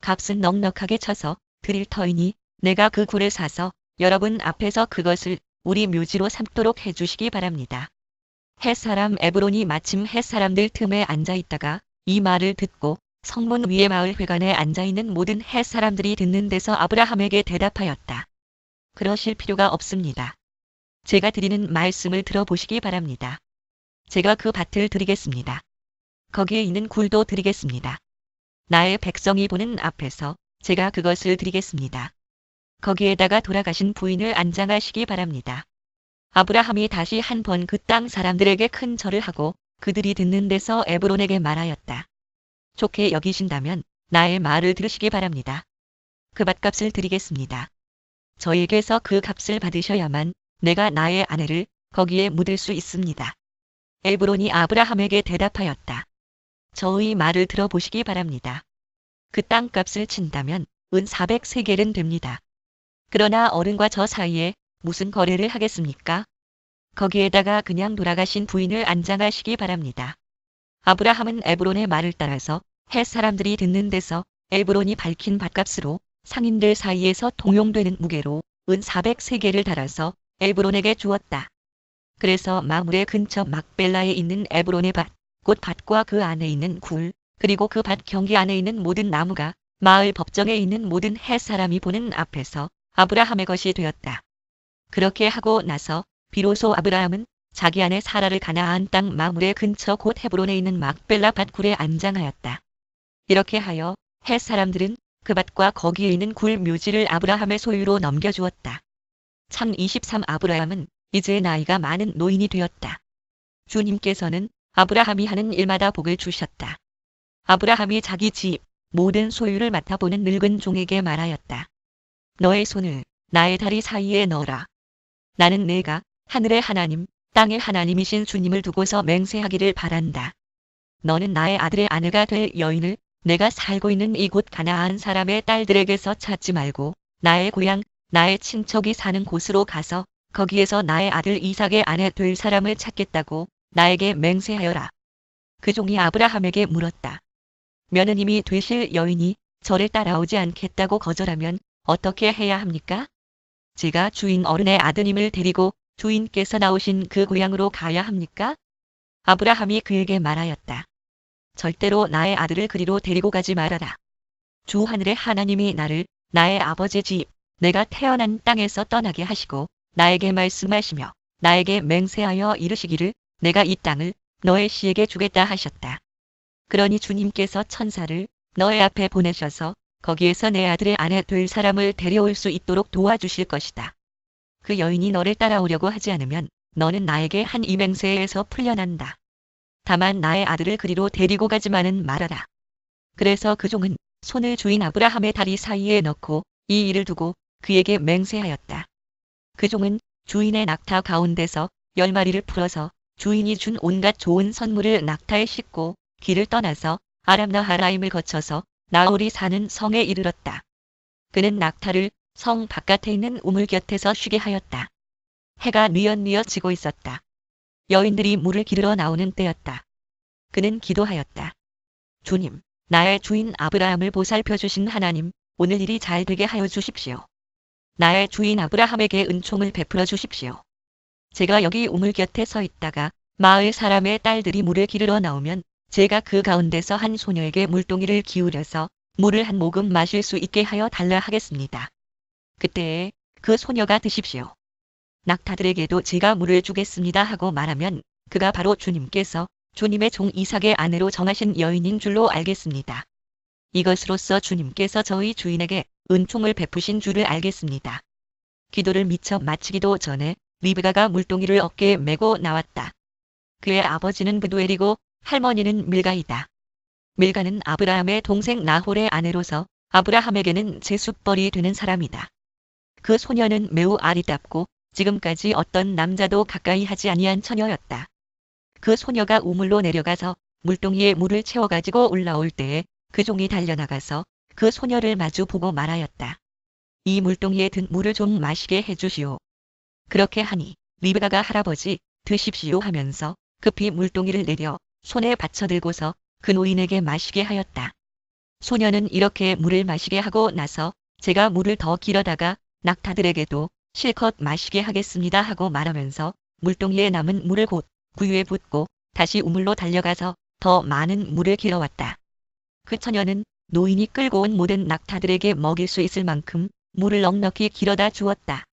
값은 넉넉하게 쳐서 드릴 터이니 내가 그 굴을 사서 여러분 앞에서 그것을 우리 묘지로 삼도록 해주시기 바랍니다. 헷 사람 에브론이 마침 헷 사람들 틈에 앉아있다가 이 말을 듣고 성문 위의 마을 회관에 앉아있는 모든 헷 사람들이 듣는 데서 아브라함에게 대답하였다. 그러실 필요가 없습니다. 제가 드리는 말씀을 들어보시기 바랍니다. 제가 그 밭을 드리겠습니다. 거기에 있는 굴도 드리겠습니다. 나의 백성이 보는 앞에서 제가 그것을 드리겠습니다. 거기에다가 돌아가신 부인을 안장하시기 바랍니다. 아브라함이 다시 한 번 그 땅 사람들에게 큰 절을 하고 그들이 듣는 데서 에브론에게 말하였다. 좋게 여기신다면 나의 말을 들으시기 바랍니다. 그 밭값을 드리겠습니다. 저에게서 그 값을 받으셔야만 내가 나의 아내를 거기에 묻을 수 있습니다. 에브론이 아브라함에게 대답하였다. 저의 말을 들어보시기 바랍니다. 그 땅값을 친다면 은 400세겔은 됩니다. 그러나 어른과 저 사이에 무슨 거래를 하겠습니까? 거기에다가 그냥 돌아가신 부인을 안장하시기 바랍니다. 아브라함은 에브론의 말을 따라서 헷 사람들이 듣는 데서 에브론이 밝힌 밭값으로 상인들 사이에서 통용되는 무게로 은 400세겔을 달아서 에브론에게 주었다. 그래서 마므레 근처 막벨라에 있는 에브론의 밭, 곧 밭과 그 안에 있는 굴, 그리고 그 밭 경계 안에 있는 모든 나무가 마을 법정에 있는 모든 헷 사람이 보는 앞에서 아브라함의 것이 되었다. 그렇게 하고 나서 비로소 아브라함은 자기 아내 사라를 가나안 땅 마므레 근처 곧 헤브론에 있는 막벨라 밭굴에 안장하였다. 이렇게 하여 헷 사람들은 그 밭과 거기에 있는 굴 묘지를 아브라함의 소유로 넘겨주었다. 참 23 아브라함은 이제 나이가 많은 노인이 되었다. 주님께서는 아브라함이 하는 일마다 복을 주셨다. 아브라함이 자기 집, 모든 소유를 맡아보는 늙은 종에게 말하였다. 너의 손을 나의 다리 사이에 넣어라. 나는 내가 하늘의 하나님, 땅의 하나님이신 주님을 두고서 맹세하기를 바란다. 너는 나의 아들의 아내가 될 여인을 내가 살고 있는 이곳 가나안 사람의 딸들에게서 찾지 말고 나의 고향, 나의 친척이 사는 곳으로 가서 거기에서 나의 아들 이삭의 아내 될 사람을 찾겠다고 나에게 맹세하여라. 그 종이 아브라함에게 물었다. 며느님이 되실 여인이 저를 따라오지 않겠다고 거절하면 어떻게 해야 합니까? 제가 주인 어른의 아드님을 데리고 주인께서 나오신 그 고향으로 가야 합니까? 아브라함이 그에게 말하였다. 절대로 나의 아들을 그리로 데리고 가지 말아라. 주 하늘의 하나님이 나를 나의 아버지 집, 내가 태어난 땅에서 떠나게 하시고 나에게 말씀하시며 나에게 맹세하여 이르시기를 내가 이 땅을 너의 씨에게 주겠다 하셨다. 그러니 주님께서 천사를 너의 앞에 보내셔서 거기에서 내 아들의 아내 될 사람을 데려올 수 있도록 도와주실 것이다. 그 여인이 너를 따라오려고 하지 않으면 너는 나에게 한 이 맹세에서 풀려난다. 다만 나의 아들을 그리로 데리고 가지만은 말아라. 그래서 그 종은 손을 주인 아브라함의 다리 사이에 넣고 이 일을 두고 그에게 맹세하였다. 그 종은 주인의 낙타 가운데서 10마리를 풀어서 주인이 준 온갖 좋은 선물을 낙타에 싣고 길을 떠나서 아람나하라임을 거쳐서 나홀이 사는 성에 이르렀다. 그는 낙타를 성 바깥에 있는 우물 곁에서 쉬게 하였다. 해가 뉘엿뉘엿 지고 있었다. 여인들이 물을 기르러 나오는 때였다. 그는 기도하였다. 주님, 나의 주인 아브라함을 보살펴 주신 하나님, 오늘 일이 잘 되게 하여 주십시오. 나의 주인 아브라함에게 은총을 베풀어 주십시오. 제가 여기 우물 곁에 서 있다가 마을 사람의 딸들이 물을 기르러 나오면 제가 그 가운데서 한 소녀에게 물동이를 기울여서 물을 한 모금 마실 수 있게 하여 달라 하겠습니다. 그때에 그 소녀가 드십시오. 낙타들에게도 제가 물을 주겠습니다 하고 말하면 그가 바로 주님께서 주님의 종 이삭의 아내로 정하신 여인인 줄로 알겠습니다. 이것으로써 주님께서 저희 주인에게 은총을 베푸신 줄을 알겠습니다. 기도를 미처 마치기도 전에 리브가가 물동이를 어깨에 메고 나왔다. 그의 아버지는 브두엘이고 할머니는 밀가이다. 밀가는 아브라함의 동생 나홀의 아내로서 아브라함에게는 제숫벌이 되는 사람이다. 그 소녀는 매우 아리답고 지금까지 어떤 남자도 가까이 하지 아니한 처녀였다. 그 소녀가 우물로 내려가서 물동이에 물을 채워가지고 올라올 때에 그 종이 달려나가서 그 소녀를 마주 보고 말하였다. 이 물동이에 든 물을 좀 마시게 해주시오. 그렇게 하니 리브가가 할아버지 드십시오 하면서 급히 물동이를 내려 손에 받쳐들고서 그 노인에게 마시게 하였다. 소녀는 이렇게 물을 마시게 하고 나서 제가 물을 더 길어다가 낙타들에게도 실컷 마시게 하겠습니다 하고 말하면서 물동이에 남은 물을 곧 구유에 붓고 다시 우물로 달려가서 더 많은 물을 길어왔다. 그 처녀는 노인이 끌고 온 모든 낙타들에게 먹일 수 있을 만큼 물을 넉넉히 길어다 주었다.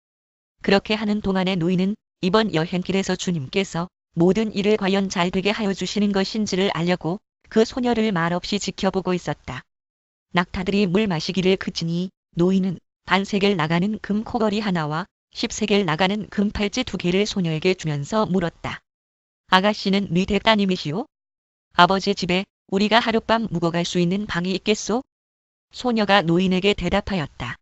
그렇게 하는 동안에 노인은 이번 여행길에서 주님께서 모든 일을 과연 잘 되게 하여 주시는 것인지를 알려고 그 소녀를 말없이 지켜보고 있었다. 낙타들이 물 마시기를 그치니 노인은 반세겔 나가는 금 코걸이 하나와 10세겔 나가는 금 팔찌 2개를 소녀에게 주면서 물었다. 아가씨는 네 대따님이시오? 아버지 집에 우리가 하룻밤 묵어갈 수 있는 방이 있겠소? 소녀가 노인에게 대답하였다.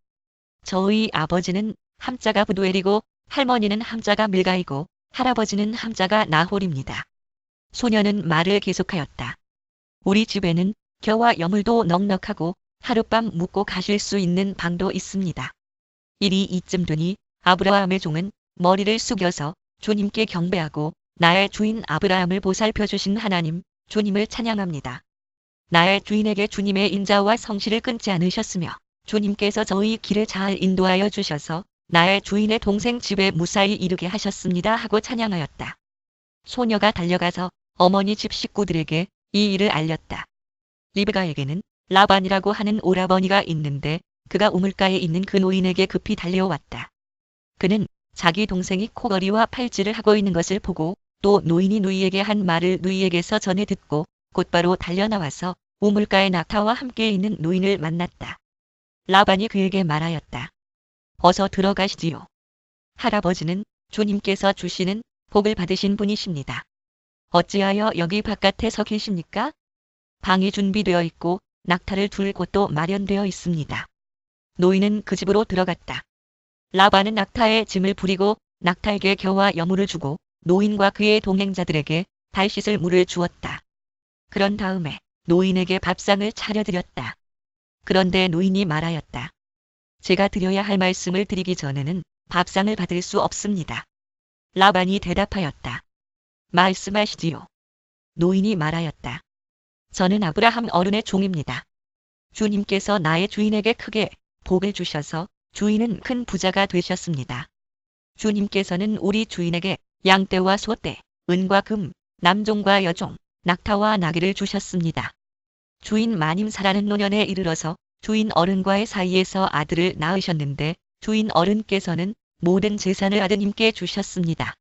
저의 아버지는 함자가 브두엘이고 할머니는 함자가 밀가이고 할아버지는 함자가 나홀입니다. 소녀는 말을 계속하였다. 우리 집에는 겨와 여물도 넉넉하고 하룻밤 묵고 가실 수 있는 방도 있습니다. 일이 이쯤 되니 아브라함의 종은 머리를 숙여서 주님께 경배하고 나의 주인 아브라함을 보살펴 주신 하나님, 주님을 찬양합니다. 나의 주인에게 주님의 인자와 성실을 끊지 않으셨으며 주님께서 저의 길을 잘 인도하여 주셔서 나의 주인의 동생 집에 무사히 이르게 하셨습니다 하고 찬양하였다. 소녀가 달려가서 어머니 집 식구들에게 이 일을 알렸다. 리브가에게는 라반이라고 하는 오라버니가 있는데 그가 우물가에 있는 그 노인에게 급히 달려왔다. 그는 자기 동생이 코걸이와 팔찌를 하고 있는 것을 보고 또 노인이 누이에게 한 말을 누이에게서 전해 듣고 곧바로 달려나와서 우물가에 낙타와 함께 있는 노인을 만났다. 라반이 그에게 말하였다. 어서 들어가시지요. 할아버지는 주님께서 주시는 복을 받으신 분이십니다. 어찌하여 여기 바깥에 서 계십니까? 방이 준비되어 있고 낙타를 둘 곳도 마련되어 있습니다. 노인은 그 집으로 들어갔다. 라반은 낙타에 짐을 부리고 낙타에게 겨와 여물을 주고 노인과 그의 동행자들에게 발 씻을 물을 주었다. 그런 다음에 노인에게 밥상을 차려드렸다. 그런데 노인이 말하였다. 제가 드려야 할 말씀을 드리기 전에는 밥상을 받을 수 없습니다. 라반이 대답하였다. 말씀하시지요. 노인이 말하였다. 저는 아브라함 어른의 종입니다. 주님께서 나의 주인에게 크게 복을 주셔서 주인은 큰 부자가 되셨습니다. 주님께서는 우리 주인에게 양떼와 소떼, 은과 금, 남종과 여종, 낙타와 나귀를 주셨습니다. 주인 마님사라는 노년에 이르러서 주인 어른과의 사이에서 아들을 낳으셨는데 주인 어른께서는 모든 재산을 아드님께 주셨습니다.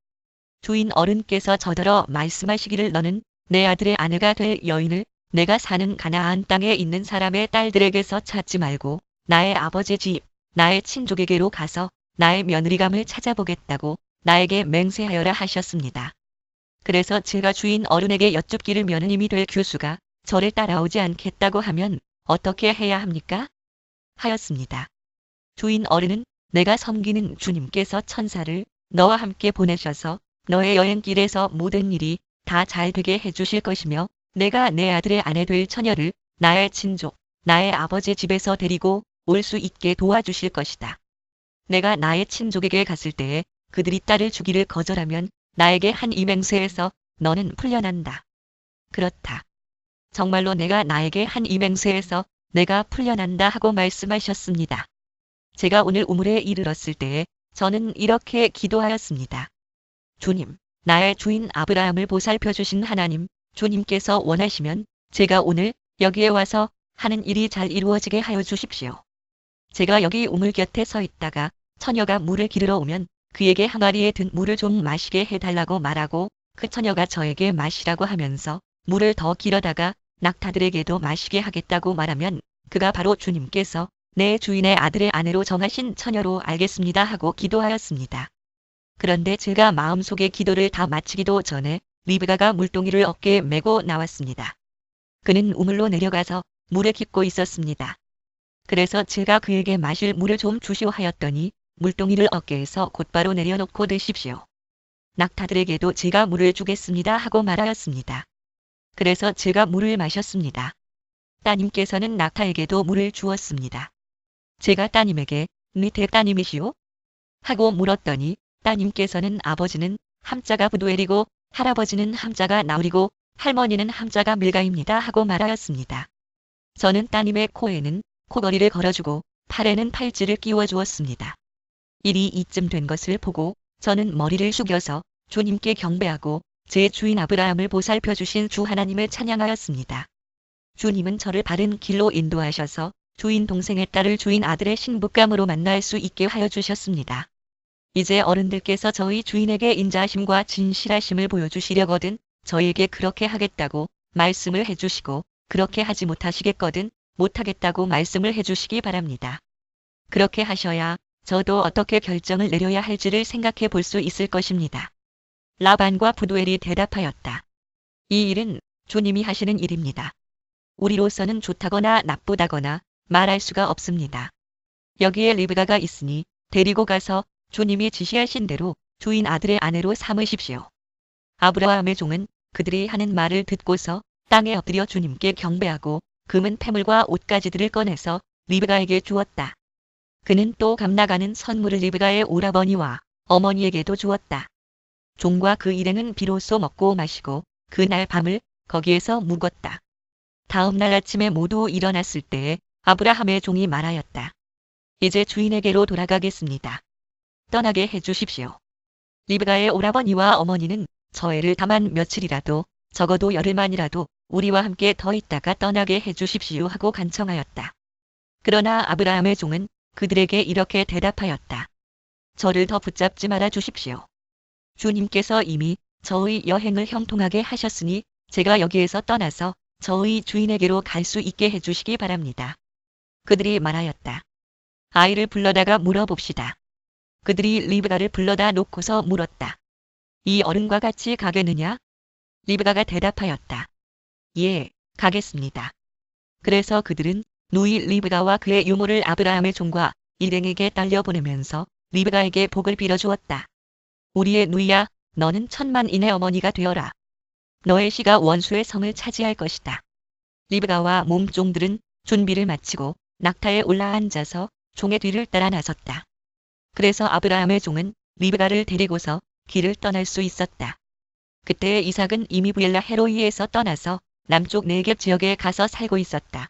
주인 어른께서 저더러 말씀하시기를 너는 내 아들의 아내가 될 여인을 내가 사는 가나안 땅에 있는 사람의 딸들에게서 찾지 말고 나의 아버지 집, 나의 친족에게로 가서 나의 며느리감을 찾아보겠다고 나에게 맹세하여라 하셨습니다. 그래서 제가 주인 어른에게 여쭙기를 며느님이 될 교수가 저를 따라오지 않겠다고 하면 어떻게 해야 합니까? 하였습니다. 주인 어른은 내가 섬기는 주님께서 천사를 너와 함께 보내셔서 너의 여행길에서 모든 일이 다 잘 되게 해주실 것이며 내가 내 아들의 아내 될 처녀를 나의 친족, 나의 아버지 집에서 데리고 올 수 있게 도와주실 것이다. 내가 나의 친족에게 갔을 때에 그들이 딸을 주기를 거절하면 나에게 한 이 맹세에서 너는 풀려난다. 그렇다. 정말로 내가 나에게 한 이 맹세에서 내가 풀려난다 하고 말씀하셨습니다. 제가 오늘 우물에 이르렀을 때에 저는 이렇게 기도하였습니다. 주님, 나의 주인 아브라함을 보살펴 주신 하나님, 주님께서 원하시면 제가 오늘 여기에 와서 하는 일이 잘 이루어지게 하여 주십시오. 제가 여기 우물 곁에 서 있다가 처녀가 물을 기르러 오면 그에게 항아리에 든 물을 좀 마시게 해달라고 말하고 그 처녀가 저에게 마시라고 하면서 물을 더 길어다가 낙타들에게도 마시게 하겠다고 말하면 그가 바로 주님께서 내 주인의 아들의 아내로 정하신 처녀로 알겠습니다 하고 기도하였습니다. 그런데 제가 마음속에 기도를 다 마치기도 전에 리브가가 물동이를 어깨에 메고 나왔습니다. 그는 우물로 내려가서 물에 깃고 있었습니다. 그래서 제가 그에게 마실 물을 좀 주시오 하였더니 물동이를 어깨에서 곧바로 내려놓고 드십시오. 낙타들에게도 제가 물을 주겠습니다 하고 말하였습니다. 그래서 제가 물을 마셨습니다. 따님께서는 낙타에게도 물을 주었습니다. 제가 따님에게 니태 따님이시오? 하고 물었더니 따님께서는 아버지는 함자가 부두엘이고 할아버지는 함자가 나울이고 할머니는 함자가 밀가입니다 하고 말하였습니다. 저는 따님의 코에는 코걸이를 걸어주고 팔에는 팔찌를 끼워 주었습니다. 일이 이쯤 된 것을 보고 저는 머리를 숙여서 주님께 경배하고 제 주인 아브라함을 보살펴 주신 주 하나님을 찬양하였습니다. 주님은 저를 바른 길로 인도하셔서 주인 동생의 딸을 주인 아들의 신부감으로 만날 수 있게 하여 주셨습니다. 이제 어른들께서 저희 주인에게 인자하심과 진실하심을 보여주시려거든 저희에게 그렇게 하겠다고 말씀을 해주시고 그렇게 하지 못하시겠거든 못하겠다고 말씀을 해주시기 바랍니다. 그렇게 하셔야 저도 어떻게 결정을 내려야 할지를 생각해 볼 수 있을 것입니다. 라반과 부두엘이 대답하였다. 이 일은 주님이 하시는 일입니다. 우리로서는 좋다거나 나쁘다거나 말할 수가 없습니다. 여기에 리브가가 있으니 데리고 가서 주님이 지시하신 대로 주인 아들의 아내로 삼으십시오. 아브라함의 종은 그들이 하는 말을 듣고서 땅에 엎드려 주님께 경배하고 금은 패물과 옷가지들을 꺼내서 리브가에게 주었다. 그는 또 감나가는 선물을 리브가의 오라버니와 어머니에게도 주었다. 종과 그 일행은 비로소 먹고 마시고 그날 밤을 거기에서 묵었다. 다음 날 아침에 모두 일어났을 때에 아브라함의 종이 말하였다. 이제 주인에게로 돌아가겠습니다. 떠나게 해주십시오. 리브가의 오라버니와 어머니는 저 애를 다만 며칠이라도 적어도 열흘만이라도 우리와 함께 더 있다가 떠나게 해주십시오 하고 간청하였다. 그러나 아브라함의 종은 그들에게 이렇게 대답하였다. 저를 더 붙잡지 말아 주십시오. 주님께서 이미 저의 여행을 형통하게 하셨으니 제가 여기에서 떠나서 저의 주인에게로 갈 수 있게 해주시기 바랍니다. 그들이 말하였다. 아이를 불러다가 물어봅시다. 그들이 리브가를 불러다 놓고서 물었다. 이 어른과 같이 가겠느냐? 리브가가 대답하였다. 예, 가겠습니다. 그래서 그들은 누이 리브가와 그의 유모를 아브라함의 종과 일행에게 딸려보내면서 리브가에게 복을 빌어주었다. 우리의 누이야, 너는 천만인의 어머니가 되어라. 너의 씨가 원수의 성을 차지할 것이다. 리브가와 몸종들은 준비를 마치고 낙타에 올라앉아서 종의 뒤를 따라 나섰다. 그래서 아브라함의 종은 리브가를 데리고서 길을 떠날 수 있었다. 그때 이삭은 이미 부엘라 헤로이에서 떠나서 남쪽 네겝 지역에 가서 살고 있었다.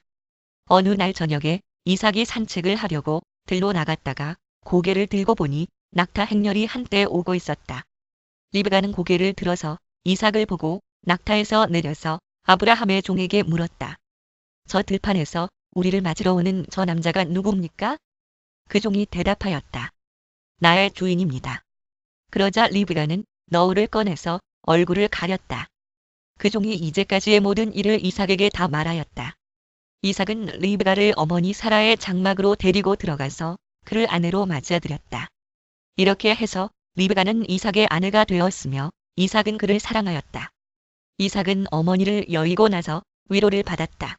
어느 날 저녁에 이삭이 산책을 하려고 들로 나갔다가 고개를 들고 보니 낙타 행렬이 한때 오고 있었다. 리브가는 고개를 들어서 이삭을 보고 낙타에서 내려서 아브라함의 종에게 물었다. 저 들판에서 우리를 맞으러 오는 저 남자가 누굽니까? 그 종이 대답하였다. 나의 주인입니다. 그러자 리브가는 너울을 꺼내서 얼굴을 가렸다. 그 종이 이제까지의 모든 일을 이삭에게 다 말하였다. 이삭은 리브가를 어머니 사라의 장막으로 데리고 들어가서 그를 아내로 맞아들였다. 이렇게 해서 리브가는 이삭의 아내가 되었으며 이삭은 그를 사랑하였다. 이삭은 어머니를 여의고 나서 위로를 받았다.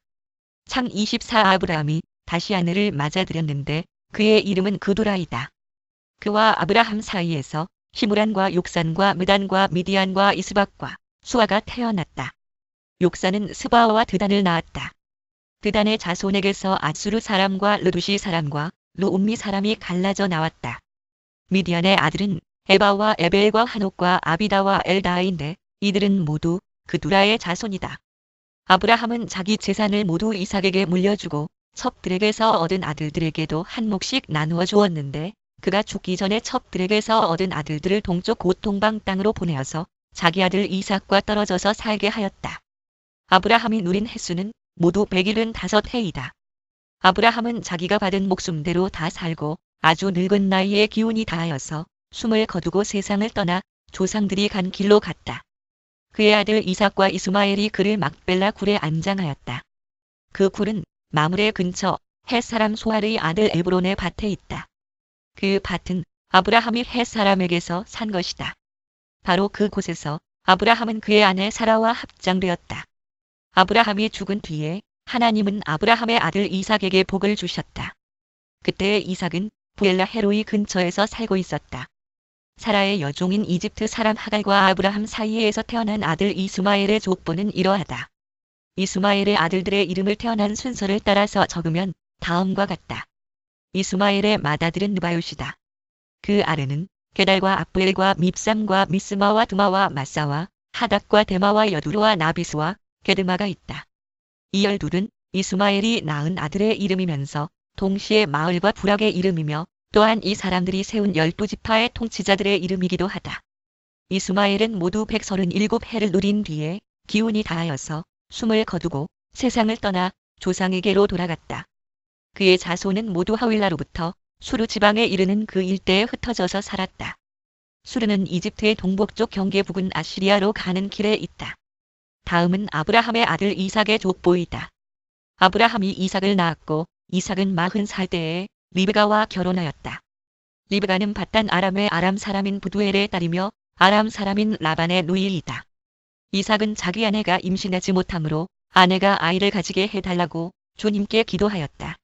창 24 아브라함이 다시 아내를 맞아들였는데 그의 이름은 그두라이다. 그와 아브라함 사이에서 히무란과 욕산과 무단과 미디안과 이스박과 수아가 태어났다. 욕산은 스바와 드단을 낳았다. 드단의 자손에게서 아수르 사람과 르두시 사람과 루움미 사람이 갈라져 나왔다. 미디안의 아들은 에바와 에벨과 하녹과 아비다와 엘다인데 이들은 모두 그두라의 자손이다. 아브라함은 자기 재산을 모두 이삭에게 물려주고 첩들에게서 얻은 아들들에게도 한 몫씩 나누어 주었는데 그가 죽기 전에 첩들에게서 얻은 아들들을 동쪽 고통방 땅으로 보내어서 자기 아들 이삭과 떨어져서 살게 하였다. 아브라함이 누린 횟수는 모두 175해이다. 아브라함은 자기가 받은 목숨대로 다 살고 아주 늙은 나이에 기운이 다하여서 숨을 거두고 세상을 떠나 조상들이 간 길로 갔다. 그의 아들 이삭과 이스마엘이 그를 막벨라 굴에 안장하였다. 그 굴은 마므레 근처 헷사람 소알의 아들 에브론의 밭에 있다. 그 밭은 아브라함이 헷 사람에게서 산 것이다. 바로 그곳에서 아브라함은 그의 아내 사라와 합장되었다. 아브라함이 죽은 뒤에 하나님은 아브라함의 아들 이삭에게 복을 주셨다. 그때 이삭은 부엘라 헤로이 근처에서 살고 있었다. 사라의 여종인 이집트 사람 하갈과 아브라함 사이에서 태어난 아들 이스마엘의 족보는 이러하다. 이스마엘의 아들들의 이름을 태어난 순서를 따라서 적으면 다음과 같다. 이스마엘의 맏아들은 느바요시다. 그 아래는 게달과 압부엘과 밉삼과 미스마와 두마와 마사와 하닥과 데마와 여두르와 나비스와 게드마가 있다. 이 12은 이스마엘이 낳은 아들의 이름이면서 동시에 마을과 부락의 이름이며 또한 이 사람들이 세운 12지파의 통치자들의 이름이기도 하다. 이스마엘은 모두 137해를 누린 뒤에 기운이 다하여서 숨을 거두고 세상을 떠나 조상에게로 돌아갔다. 그의 자손은 모두 하윌라로부터 수르 지방에 이르는 그 일대에 흩어져서 살았다. 수르는 이집트의 동북쪽 경계 부근 아시리아로 가는 길에 있다. 다음은 아브라함의 아들 이삭의 족보이다. 아브라함이 이삭을 낳았고 이삭은 40살 때에 리브가와 결혼하였다. 리브가는 밧단 아람의 아람 사람인 부두엘의 딸이며 아람 사람인 라반의 누이이다. 이삭은 자기 아내가 임신하지 못하므로 아내가 아이를 가지게 해달라고 주님께 기도하였다.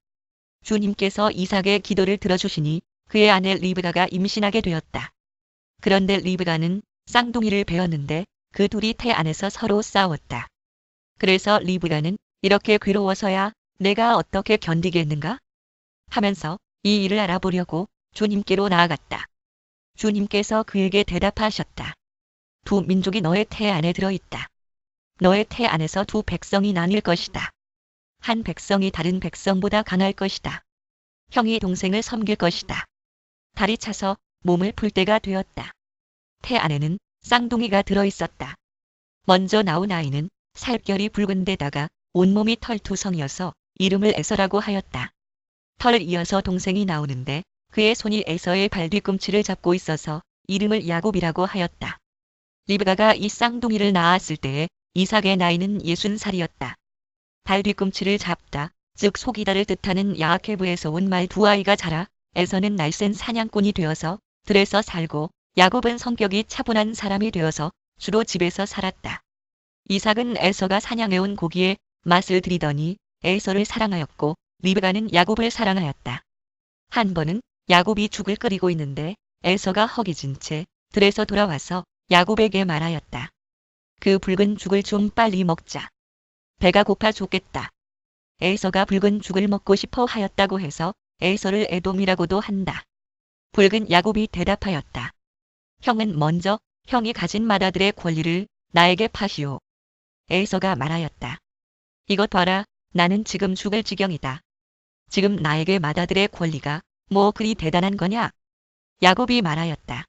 주님께서 이삭의 기도를 들어주시니 그의 아내 리브가가 임신하게 되었다. 그런데 리브가는 쌍둥이를 베었는데 그 둘이 태 안에서 서로 싸웠다. 그래서 리브가는 이렇게 괴로워서야 내가 어떻게 견디겠는가? 하면서 이 일을 알아보려고 주님께로 나아갔다. 주님께서 그에게 대답하셨다. 두 민족이 너의 태 안에 들어있다. 너의 태 안에서 두 백성이 나뉠 것이다. 한 백성이 다른 백성보다 강할 것이다. 형이 동생을 섬길 것이다. 달이 차서 몸을 풀 때가 되었다. 태 안에는 쌍둥이가 들어있었다. 먼저 나온 아이는 살결이 붉은 데다가 온몸이 털투성이어서 이름을 에서라고 하였다. 털을 이어서 동생이 나오는데 그의 손이 에서의 발 뒤꿈치를 잡고 있어서 이름을 야곱이라고 하였다. 리브가가 이 쌍둥이를 낳았을 때에 이삭의 나이는 60살이었다. 발 뒤꿈치를 잡다, 즉 속이다를 뜻하는 야아케브에서 온 말 두 아이가 자라 에서는 날쌘 사냥꾼이 되어서 들에서 살고 야곱은 성격이 차분한 사람이 되어서 주로 집에서 살았다. 이삭은 에서가 사냥해온 고기에 맛을 들이더니 에서를 사랑하였고 리브가는 야곱을 사랑하였다. 한 번은 야곱이 죽을 끓이고 있는데 에서가 허기진 채 들에서 돌아와서 야곱에게 말하였다. 그 붉은 죽을 좀 빨리 먹자. 배가 고파 죽겠다. 에서가 붉은 죽을 먹고 싶어 하였다고 해서 에서를 에돔이라고도 한다. 붉은 야곱이 대답하였다. 형은 먼저 형이 가진 맏아들의 권리를 나에게 파시오. 에서가 말하였다. 이것 봐라, 나는 지금 죽을 지경이다. 지금 나에게 맏아들의 권리가 뭐 그리 대단한 거냐? 야곱이 말하였다.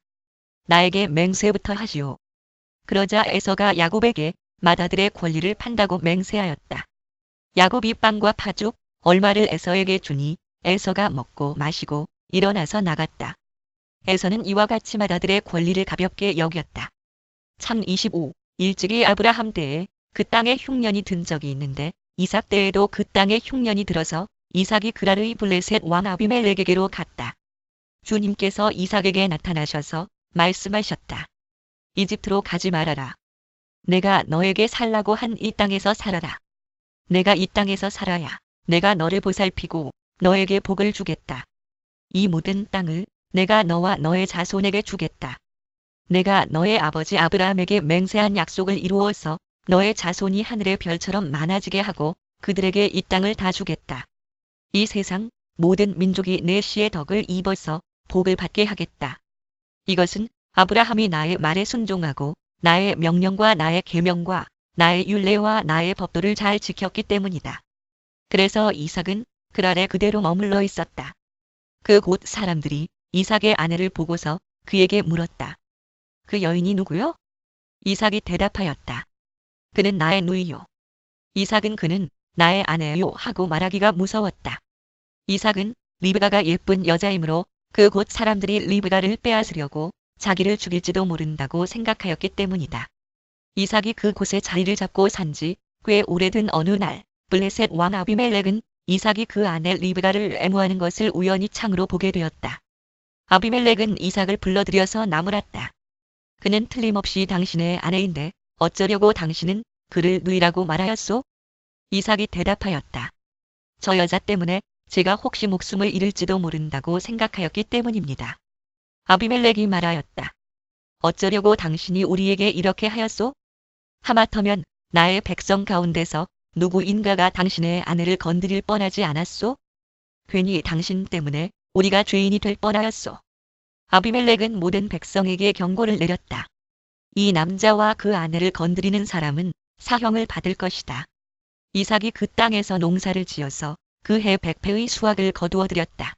나에게 맹세부터 하시오. 그러자 에서가 야곱에게 맏아들의 권리를 판다고 맹세하였다. 야곱이 빵과 팥죽 얼마를 에서에게 주니 에서가 먹고 마시고 일어나서 나갔다. 에서는 이와 같이 맏아들의 권리를 가볍게 여겼다. 참 25. 일찍이 아브라함 때에 그 땅에 흉년이 든 적이 있는데 이삭 때에도 그 땅에 흉년이 들어서 이삭이 그랄의 블레셋 왕 아비멜렉에게로 갔다. 주님께서 이삭에게 나타나셔서 말씀하셨다. 이집트로 가지 말아라. 내가 너에게 살라고 한 이 땅에서 살아라. 내가 이 땅에서 살아야 내가 너를 보살피고 너에게 복을 주겠다. 이 모든 땅을 내가 너와 너의 자손에게 주겠다. 내가 너의 아버지 아브라함에게 맹세한 약속을 이루어서 너의 자손이 하늘의 별처럼 많아지게 하고 그들에게 이 땅을 다 주겠다. 이 세상 모든 민족이 내 씨의 덕을 입어서 복을 받게 하겠다. 이것은 아브라함이 나의 말에 순종하고 나의 명령과 나의 계명과 나의 율례와 나의 법도를 잘 지켰기 때문이다. 그래서 이삭은 그랄에 그대로 머물러 있었다. 그 곳 사람들이 이삭의 아내를 보고서 그에게 물었다. 그 여인이 누구요? 이삭이 대답하였다. 그는 나의 누이요. 이삭은 그는 나의 아내요 하고 말하기가 무서웠다. 이삭은 리브가가 예쁜 여자이므로 그 곳 사람들이 리브가를 빼앗으려고 자기를 죽일지도 모른다고 생각하였기 때문이다. 이삭이 그 곳에 자리를 잡고 산지 꽤 오래된 어느 날 블레셋 왕 아비멜렉은 이삭이 그 아내 리브가를 애무하는 것을 우연히 창으로 보게 되었다. 아비멜렉은 이삭을 불러들여서 나무랐다. 그는 틀림없이 당신의 아내인데 어쩌려고 당신은 그를 누이라고 말하였소? 이삭이 대답하였다. 저 여자 때문에 제가 혹시 목숨을 잃을지도 모른다고 생각하였기 때문입니다. 아비멜렉이 말하였다. 어쩌려고 당신이 우리에게 이렇게 하였소? 하마터면 나의 백성 가운데서 누구인가가 당신의 아내를 건드릴 뻔하지 않았소? 괜히 당신 때문에 우리가 죄인이 될 뻔하였소. 아비멜렉은 모든 백성에게 경고를 내렸다. 이 남자와 그 아내를 건드리는 사람은 사형을 받을 것이다. 이삭이 그 땅에서 농사를 지어서 그 해 100배의 수확을 거두어들였다.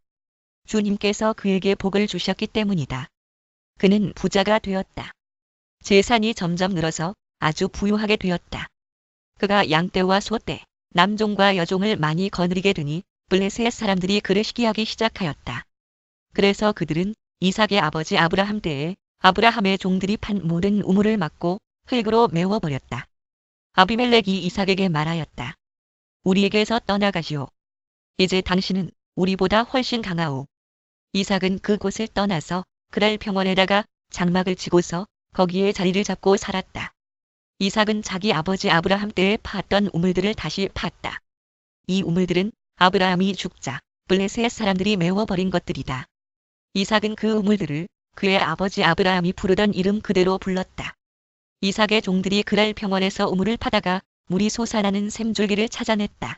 주님께서 그에게 복을 주셨기 때문이다. 그는 부자가 되었다. 재산이 점점 늘어서 아주 부유하게 되었다. 그가 양떼와 소떼, 남종과 여종을 많이 거느리게 되니 블레셋 사람들이 그를 시기하기 시작하였다. 그래서 그들은 이삭의 아버지 아브라함 때에 아브라함의 종들이 판 모든 우물을 막고 흙으로 메워버렸다. 아비멜렉이 이삭에게 말하였다. 우리에게서 떠나가시오. 이제 당신은 우리보다 훨씬 강하오. 이삭은 그곳을 떠나서 그랄 평원에다가 장막을 치고서 거기에 자리를 잡고 살았다. 이삭은 자기 아버지 아브라함 때에 팠던 우물들을 다시 팠다. 이 우물들은 아브라함이 죽자 블레셋 사람들이 메워버린 것들이다. 이삭은 그 우물들을 그의 아버지 아브라함이 부르던 이름 그대로 불렀다. 이삭의 종들이 그랄 평원에서 우물을 파다가 물이 솟아나는 샘줄기를 찾아냈다.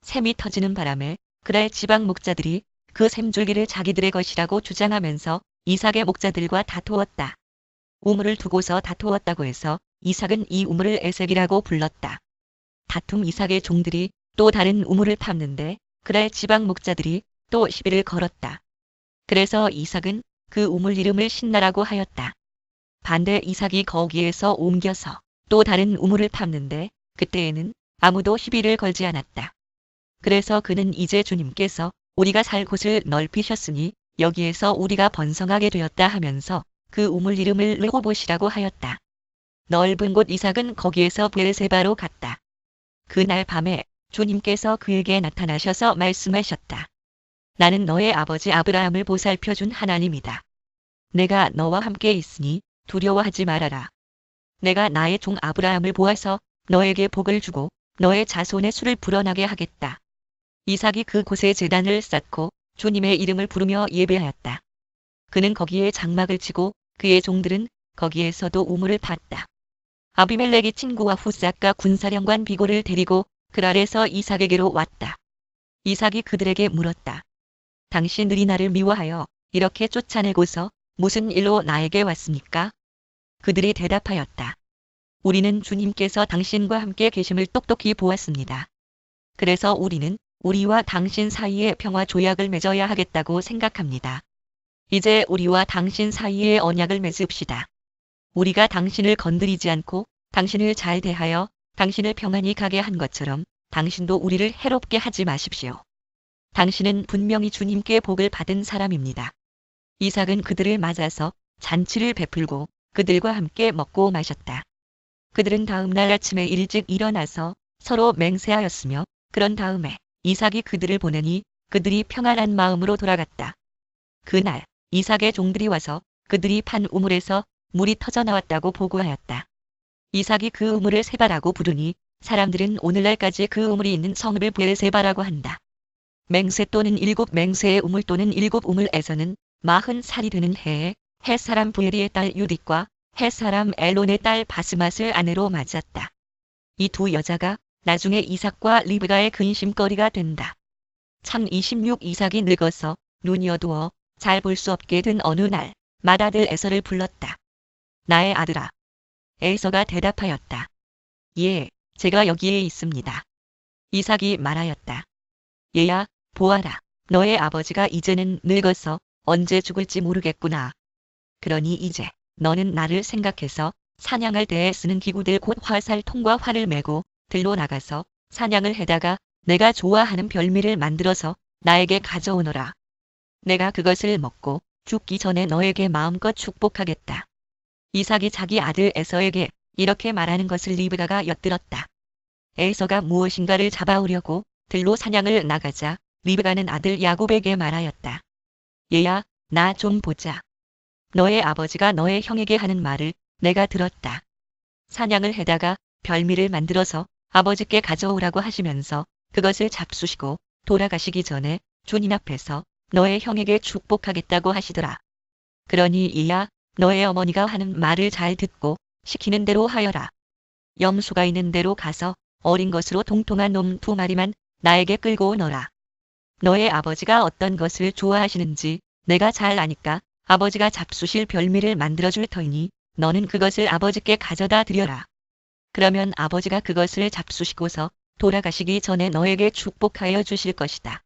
샘이 터지는 바람에 그랄 지방 목자들이 그 샘줄기를 자기들의 것이라고 주장하면서 이삭의 목자들과 다투었다. 우물을 두고서 다투었다고 해서 이삭은 이 우물을 에색이라고 불렀다. 다툼 이삭의 종들이 또 다른 우물을 팠는데 그랄 지방 목자들이 또 시비를 걸었다. 그래서 이삭은 그 우물 이름을 신나라고 하였다. 반대 이삭이 거기에서 옮겨서 또 다른 우물을 팠는데 그때에는 아무도 시비를 걸지 않았다. 그래서 그는 이제 주님께서 우리가 살 곳을 넓히셨으니 여기에서 우리가 번성하게 되었다 하면서 그 우물 이름을 르호봇이라고 하였다. 넓은 곳 이삭은 거기에서 브엘세바로 갔다. 그날 밤에 주님께서 그에게 나타나셔서 말씀하셨다. 나는 너의 아버지 아브라함을 보살펴준 하나님이다. 내가 너와 함께 있으니 두려워하지 말아라. 내가 나의 종 아브라함을 보아서 너에게 복을 주고 너의 자손의 수를 불어나게 하겠다. 이삭이 그곳에 제단을 쌓고 주님의 이름을 부르며 예배하였다. 그는 거기에 장막을 치고 그의 종들은 거기에서도 우물을 팠다. 아비멜렉의 친구와 후삭과 군사령관 비골을 데리고 그랄에서 이삭에게로 왔다. 이삭이 그들에게 물었다. 당신들이 나를 미워하여 이렇게 쫓아내고서 무슨 일로 나에게 왔습니까? 그들이 대답하였다. 우리는 주님께서 당신과 함께 계심을 똑똑히 보았습니다. 그래서 우리는 우리와 당신 사이에 평화 조약을 맺어야 하겠다고 생각합니다. 이제 우리와 당신 사이에 언약을 맺읍시다. 우리가 당신을 건드리지 않고 당신을 잘 대하여 당신을 평안히 가게 한 것처럼 당신도 우리를 해롭게 하지 마십시오. 당신은 분명히 주님께 복을 받은 사람입니다. 이삭은 그들을 맞아서 잔치를 베풀고 그들과 함께 먹고 마셨다. 그들은 다음 날 아침에 일찍 일어나서 서로 맹세하였으며 그런 다음에 이삭이 그들을 보내니 그들이 평안한 마음으로 돌아갔다. 그날 이삭의 종들이 와서 그들이 판 우물에서 물이 터져 나왔다고 보고하였다. 이삭이 그 우물을 세바라고 부르니 사람들은 오늘날까지 그 우물이 있는 성읍을 브엘세바라고 한다. 맹세 또는 일곱 맹세의 우물 또는 일곱 우물에서는 40살이 되는 해에 햇사람 부엘리의 딸 유딧과 햇사람 엘론의 딸 바스맛을 아내로 맞았다. 이 두 여자가 나중에 이삭과 리브가의 근심거리가 된다. 참 26 이삭이 늙어서 눈이 어두워 잘 볼 수 없게 된 어느 날 맏아들 에서를 불렀다. 나의 아들아. 에서가 대답하였다. 예, 제가 여기에 있습니다. 이삭이 말하였다. 얘야, 보아라. 너의 아버지가 이제는 늙어서 언제 죽을지 모르겠구나. 그러니 이제 너는 나를 생각해서 사냥할 때에 쓰는 기구들 곧 화살통과 활을 메고 들로 나가서 사냥을 해다가 내가 좋아하는 별미를 만들어서 나에게 가져오너라. 내가 그것을 먹고 죽기 전에 너에게 마음껏 축복하겠다. 이삭이 자기 아들 에서에게 이렇게 말하는 것을 리브가가 엿들었다. 에서가 무엇인가를 잡아오려고 들로 사냥을 나가자 리브가는 아들 야곱에게 말하였다. 얘야, 나 좀 보자. 너의 아버지가 너의 형에게 하는 말을 내가 들었다. 사냥을 해다가 별미를 만들어서 아버지께 가져오라고 하시면서 그것을 잡수시고 돌아가시기 전에 주님 앞에서 너의 형에게 축복하겠다고 하시더라. 그러니 이야 너의 어머니가 하는 말을 잘 듣고 시키는 대로 하여라. 염소가 있는 데로 가서 어린 것으로 통통한 놈 2마리만 나에게 끌고 오너라. 너의 아버지가 어떤 것을 좋아하시는지 내가 잘 아니까 아버지가 잡수실 별미를 만들어줄 터이니 너는 그것을 아버지께 가져다 드려라. 그러면 아버지가 그것을 잡수시고서 돌아가시기 전에 너에게 축복하여 주실 것이다.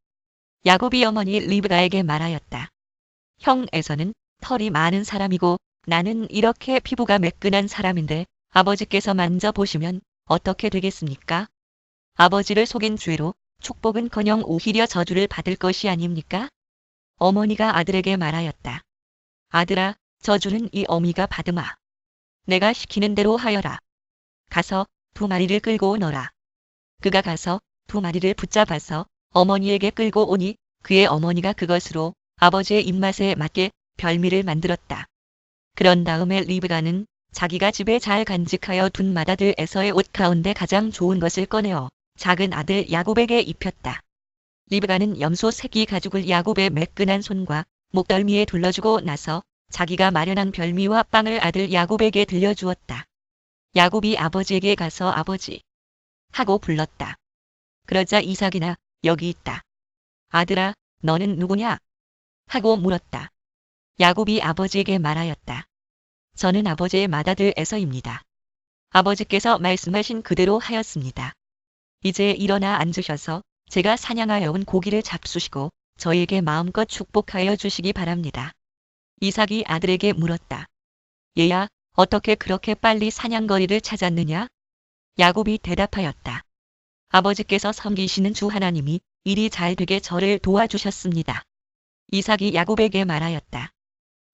야곱이 어머니 리브가에게 말하였다. 형 에서는 털이 많은 사람이고 나는 이렇게 피부가 매끈한 사람인데 아버지께서 만져보시면 어떻게 되겠습니까? 아버지를 속인 죄로 축복은커녕 오히려 저주를 받을 것이 아닙니까? 어머니가 아들에게 말하였다. 아들아, 저주는 이 어미가 받으마. 내가 시키는 대로 하여라. 가서 2마리를 끌고 오너라. 그가 가서 2마리를 붙잡아서 어머니에게 끌고 오니 그의 어머니가 그것으로 아버지의 입맛에 맞게 별미를 만들었다. 그런 다음에 리브가는 자기가 집에 잘 간직하여 둔 맏아들 에서의 옷 가운데 가장 좋은 것을 꺼내어 작은 아들 야곱에게 입혔다. 리브가는 염소 새끼 가죽을 야곱의 매끈한 손과 목덜미에 둘러주고 나서 자기가 마련한 별미와 빵을 아들 야곱에게 들려주었다. 야곱이 아버지에게 가서 아버지 하고 불렀다. 그러자 이삭이나 여기 있다. 아들아, 너는 누구냐? 하고 물었다. 야곱이 아버지에게 말하였다. 저는 아버지의 맏아들 에서입니다. 아버지께서 말씀하신 그대로 하였습니다. 이제 일어나 앉으셔서 제가 사냥하여 온 고기를 잡수시고 저에게 마음껏 축복하여 주시기 바랍니다. 이삭이 아들에게 물었다. 얘야, 어떻게 그렇게 빨리 사냥거리를 찾았느냐? 야곱이 대답하였다. 아버지께서 섬기시는 주 하나님이 일이 잘 되게 저를 도와주셨습니다. 이삭이 야곱에게 말하였다.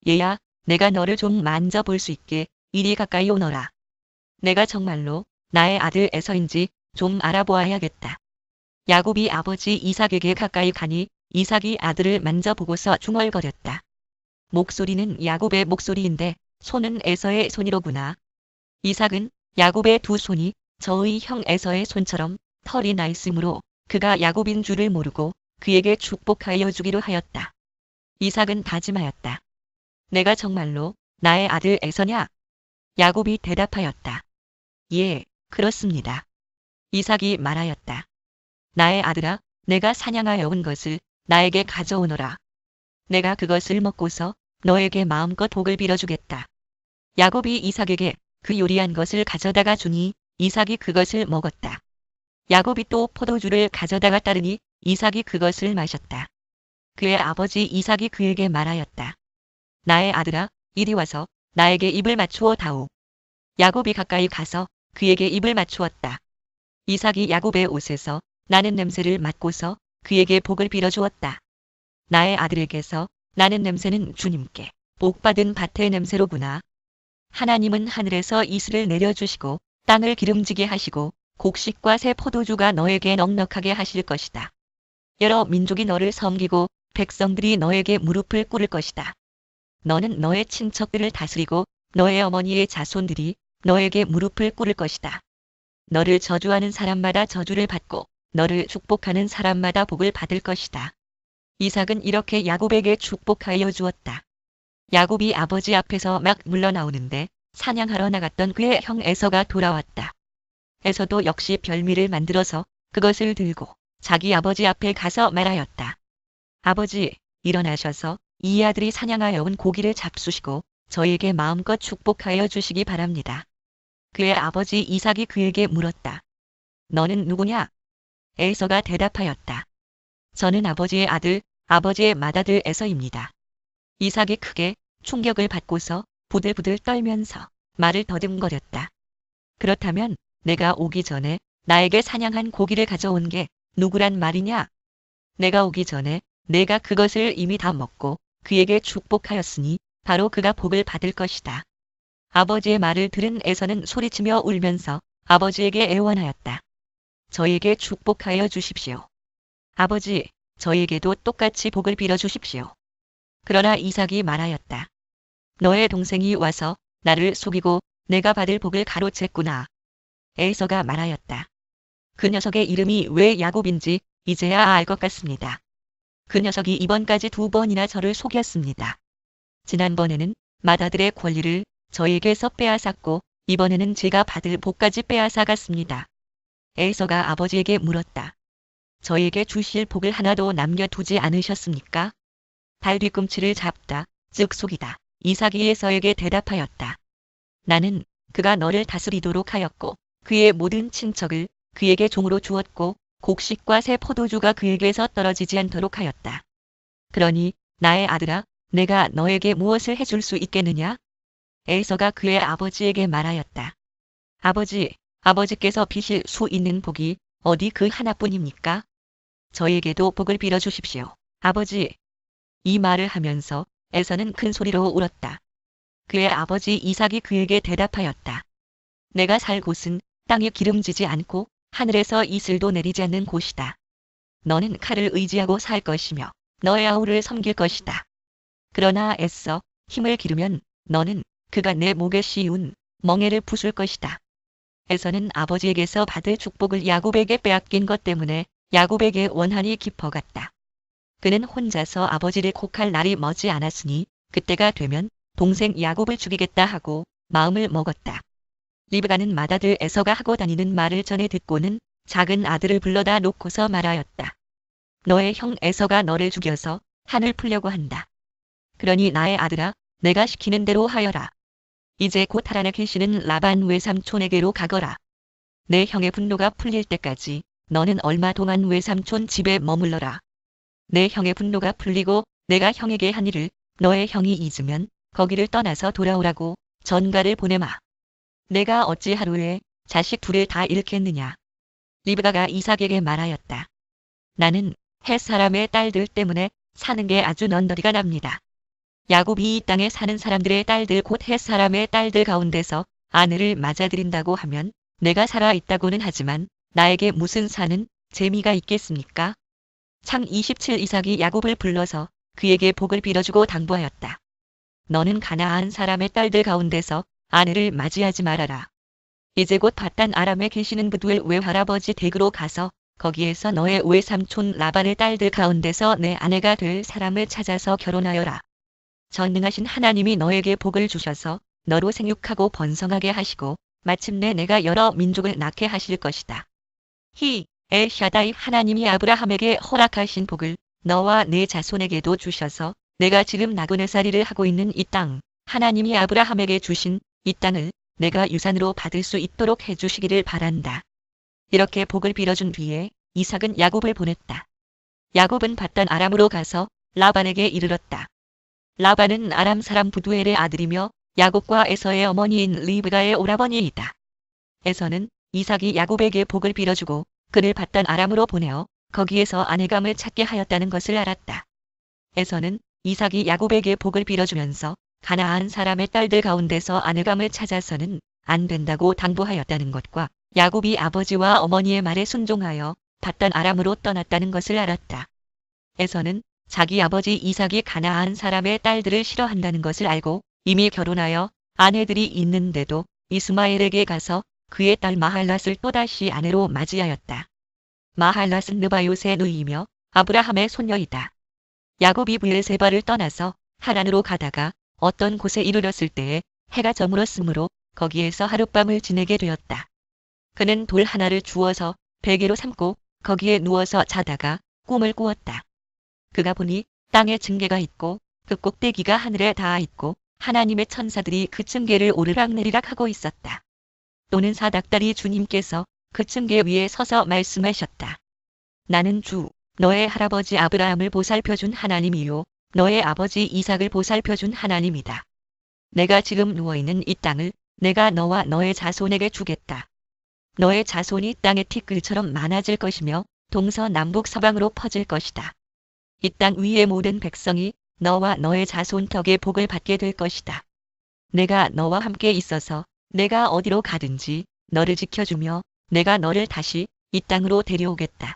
얘야, 내가 너를 좀 만져볼 수 있게 이리 가까이 오너라. 내가 정말로 나의 아들 에서인지 좀 알아보아야겠다. 야곱이 아버지 이삭에게 가까이 가니 이삭이 아들을 만져보고서 중얼거렸다. 목소리는 야곱의 목소리인데 손은 에서의 손이로구나. 이삭은 야곱의 2손이 저의 형 에서의 손처럼 털이 나 있으므로 그가 야곱인 줄을 모르고 그에게 축복하여 주기로 하였다. 이삭은 다짐하였다. 내가 정말로 나의 아들 에서냐? 야곱이 대답하였다. 예, 그렇습니다. 이삭이 말하였다. 나의 아들아, 내가 사냥하여 온 것을 나에게 가져오너라. 내가 그것을 먹고서 너에게 마음껏 복을 빌어주겠다. 야곱이 이삭에게 그 요리한 것을 가져다가 주니 이삭이 그것을 먹었다. 야곱이 또 포도주를 가져다가 따르니 이삭이 그것을 마셨다. 그의 아버지 이삭이 그에게 말하였다. 나의 아들아, 이리 와서 나에게 입을 맞추어 다오. 야곱이 가까이 가서 그에게 입을 맞추었다. 이삭이 야곱의 옷에서 나는 냄새를 맡고서 그에게 복을 빌어주었다. 나의 아들에게서 나는 냄새는 주님께 복받은 밭의 냄새로구나. 하나님은 하늘에서 이슬을 내려주시고 땅을 기름지게 하시고 곡식과 새 포도주가 너에게 넉넉하게 하실 것이다. 여러 민족이 너를 섬기고 백성들이 너에게 무릎을 꿇을 것이다. 너는 너의 친척들을 다스리고 너의 어머니의 자손들이 너에게 무릎을 꿇을 것이다. 너를 저주하는 사람마다 저주를 받고 너를 축복하는 사람마다 복을 받을 것이다. 이삭은 이렇게 야곱에게 축복하여 주었다. 야곱이 아버지 앞에서 막 물러나오는데 사냥하러 나갔던 그의 형 에서가 돌아왔다. 에서도 역시 별미를 만들어서 그것을 들고 자기 아버지 앞에 가서 말하였다. 아버지, 일어나셔서 이 아들이 사냥하여 온 고기를 잡수시고 저에게 마음껏 축복하여 주시기 바랍니다. 그의 아버지 이삭이 그에게 물었다. 너는 누구냐? 에서가 대답하였다. 저는 아버지의 아들, 아버지의 맏아들 에서입니다. 이삭이 크게 충격을 받고서 부들부들 떨면서 말을 더듬거렸다. 그렇다면 내가 오기 전에 나에게 사냥한 고기를 가져온 게 누구란 말이냐? 내가 오기 전에 내가 그것을 이미 다 먹고 그에게 축복하였으니 바로 그가 복을 받을 것이다. 아버지의 말을 들은 에서는 소리치며 울면서 아버지에게 애원하였다. 저에게 축복하여 주십시오. 아버지, 저에게도 똑같이 복을 빌어주십시오. 그러나 이삭이 말하였다. 너의 동생이 와서 나를 속이고 내가 받을 복을 가로챘구나. 에서가 말하였다. 그 녀석의 이름이 왜 야곱인지 이제야 알 것 같습니다. 그 녀석이 이번까지 2번이나 저를 속였습니다. 지난번에는 맏아들의 권리를 저에게서 빼앗았고 이번에는 제가 받을 복까지 빼앗아갔습니다. 에서가 아버지에게 물었다. 저에게 주실 복을 하나도 남겨두지 않으셨습니까? 발 뒤꿈치를 잡다, 즉 속이다. 이삭이 에서에게 대답하였다. 나는 그가 너를 다스리도록 하였고 그의 모든 친척을 그에게 종으로 주었고 곡식과 새 포도주가 그에게서 떨어지지 않도록 하였다. 그러니 나의 아들아, 내가 너에게 무엇을 해줄 수 있겠느냐? 에서가 그의 아버지에게 말하였다. 아버지께서 비실 수 있는 복이 어디 그 하나뿐입니까? 저에게도 복을 빌어주십시오. 아버지. 이 말을 하면서 에서는 큰 소리로 울었다. 그의 아버지 이삭이 그에게 대답하였다. 내가 살 곳은 땅이 기름지지 않고 하늘에서 이슬도 내리지 않는 곳이다. 너는 칼을 의지하고 살 것이며 너의 아우를 섬길 것이다. 그러나 애써 힘을 기르면 너는 그가 내 목에 씌운 멍에를 부술 것이다. 에서는 아버지에게서 받을 축복을 야곱에게 빼앗긴 것 때문에 야곱에게 원한이 깊어갔다. 그는 혼자서 아버지를 곡할 날이 머지 않았으니 그때가 되면 동생 야곱을 죽이겠다 하고 마음을 먹었다. 리브가는 맏아들 에서가 하고 다니는 말을 전해 듣고는 작은 아들을 불러다 놓고서 말하였다. 너의 형 에서가 너를 죽여서 한을 풀려고 한다. 그러니 나의 아들아, 내가 시키는 대로 하여라. 이제 곧 하란에 계시는 라반 외삼촌에게로 가거라. 내 형의 분노가 풀릴 때까지 너는 얼마 동안 외삼촌 집에 머물러라. 내 형의 분노가 풀리고 내가 형에게 한 일을 너의 형이 잊으면 거기를 떠나서 돌아오라고 전가를 보내마. 내가 어찌 하루에 자식 둘을 다 잃겠느냐. 리브가가 이삭에게 말하였다. 나는 헷 사람의 딸들 때문에 사는 게 아주 넌더리가 납니다. 야곱이 이 땅에 사는 사람들의 딸들 곧 헷 사람의 딸들 가운데서 아내를 맞아들인다고 하면 내가 살아 있다고는 하지만 나에게 무슨 사는 재미가 있겠습니까? 창 27 이삭이 야곱을 불러서 그에게 복을 빌어주고 당부하였다. 너는 가나안 사람의 딸들 가운데서 아내를 맞이하지 말아라. 이제 곧 밧단 아람에 계시는 브두엘 외할아버지 댁으로 가서 거기에서 너의 외삼촌 라반의 딸들 가운데서 내 아내가 될 사람을 찾아서 결혼하여라. 전능하신 하나님이 너에게 복을 주셔서 너로 생육하고 번성하게 하시고 마침내 내가 여러 민족을 낳게 하실 것이다. 엘 샤다이 하나님이 아브라함에게 허락하신 복을 너와 네 자손에게도 주셔서 내가 지금 나그네살이를 하고 있는 이 땅, 하나님이 아브라함에게 주신 이 땅을 내가 유산으로 받을 수 있도록 해주시기를 바란다. 이렇게 복을 빌어준 뒤에 이삭은 야곱을 보냈다. 야곱은 밧단 아람으로 가서 라반에게 이르렀다. 라반은 아람 사람 부두엘의 아들이며 야곱과 에서의 어머니인 리브가의 오라버니이다. 에서는 이삭이 야곱에게 복을 빌어주고 그를 밧단 아람으로 보내어 거기에서 아내감을 찾게 하였다는 것을 알았다. 에서는 이삭이 야곱에게 복을 빌어주면서 가나안 사람의 딸들 가운데서 아내감을 찾아서는 안 된다고 당부하였다는 것과 야곱이 아버지와 어머니의 말에 순종하여 밧단 아람으로 떠났다는 것을 알았다. 에서는 자기 아버지 이삭이 가나안 사람의 딸들을 싫어한다는 것을 알고 이미 결혼하여 아내들이 있는데도 이스마엘에게 가서 그의 딸 마할랏을 또다시 아내로 맞이하였다. 마할랏은 느바요스의 누이이며 아브라함의 손녀이다. 야곱이 브엘세바를 떠나서 하란으로 가다가 어떤 곳에 이르렀을 때에 해가 저물었으므로 거기에서 하룻밤을 지내게 되었다. 그는 돌 하나를 주워서 베개로 삼고 거기에 누워서 자다가 꿈을 꾸었다. 그가 보니 땅에 층계가 있고 그 꼭대기가 하늘에 닿아 있고 하나님의 천사들이 그 층계를 오르락내리락 하고 있었다. 또는 사닥다리 주님께서 그 층계 위에 서서 말씀하셨다. 나는 주, 너의 할아버지 아브라함을 보살펴준 하나님이요 너의 아버지 이삭을 보살펴준 하나님이다. 내가 지금 누워있는 이 땅을 내가 너와 너의 자손에게 주겠다. 너의 자손이 땅의 티끌처럼 많아질 것이며 동서남북 서방으로 퍼질 것이다. 이 땅 위의 모든 백성이 너와 너의 자손 덕에 복을 받게 될 것이다. 내가 너와 함께 있어서 내가 어디로 가든지 너를 지켜주며 내가 너를 다시 이 땅으로 데려오겠다.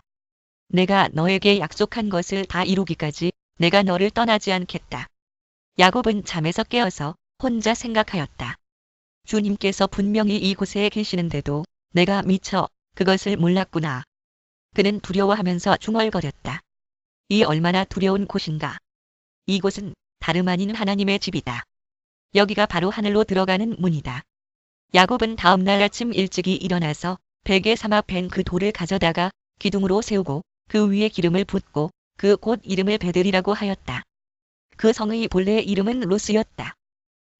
내가 너에게 약속한 것을 다 이루기까지 내가 너를 떠나지 않겠다. 야곱은 잠에서 깨어서 혼자 생각하였다. 주님께서 분명히 이곳에 계시는데도 내가 미처 그것을 몰랐구나. 그는 두려워하면서 중얼거렸다. 이 얼마나 두려운 곳인가. 이곳은 다름 아닌 하나님의 집이다. 여기가 바로 하늘로 들어가는 문이다. 야곱은 다음날 아침 일찍이 일어나서 베개 삼아 벤 그 돌을 가져다가 기둥으로 세우고 그 위에 기름을 붓고 그 곳 이름을 베들이라고 하였다. 그 성의 본래 이름은 루스였다.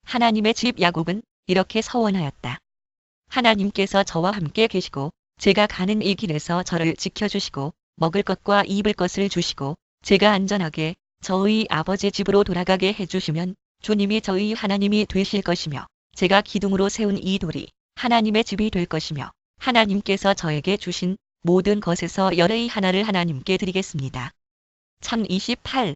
하나님의 집 야곱은 이렇게 서원하였다. 하나님께서 저와 함께 계시고 제가 가는 이 길에서 저를 지켜주시고 먹을 것과 입을 것을 주시고 제가 안전하게 저의 아버지 집으로 돌아가게 해주시면 주님이 저의 하나님이 되실 것이며 제가 기둥으로 세운 이 돌이 하나님의 집이 될 것이며 하나님께서 저에게 주신 모든 것에서 열의 하나를 하나님께 드리겠습니다. 참 28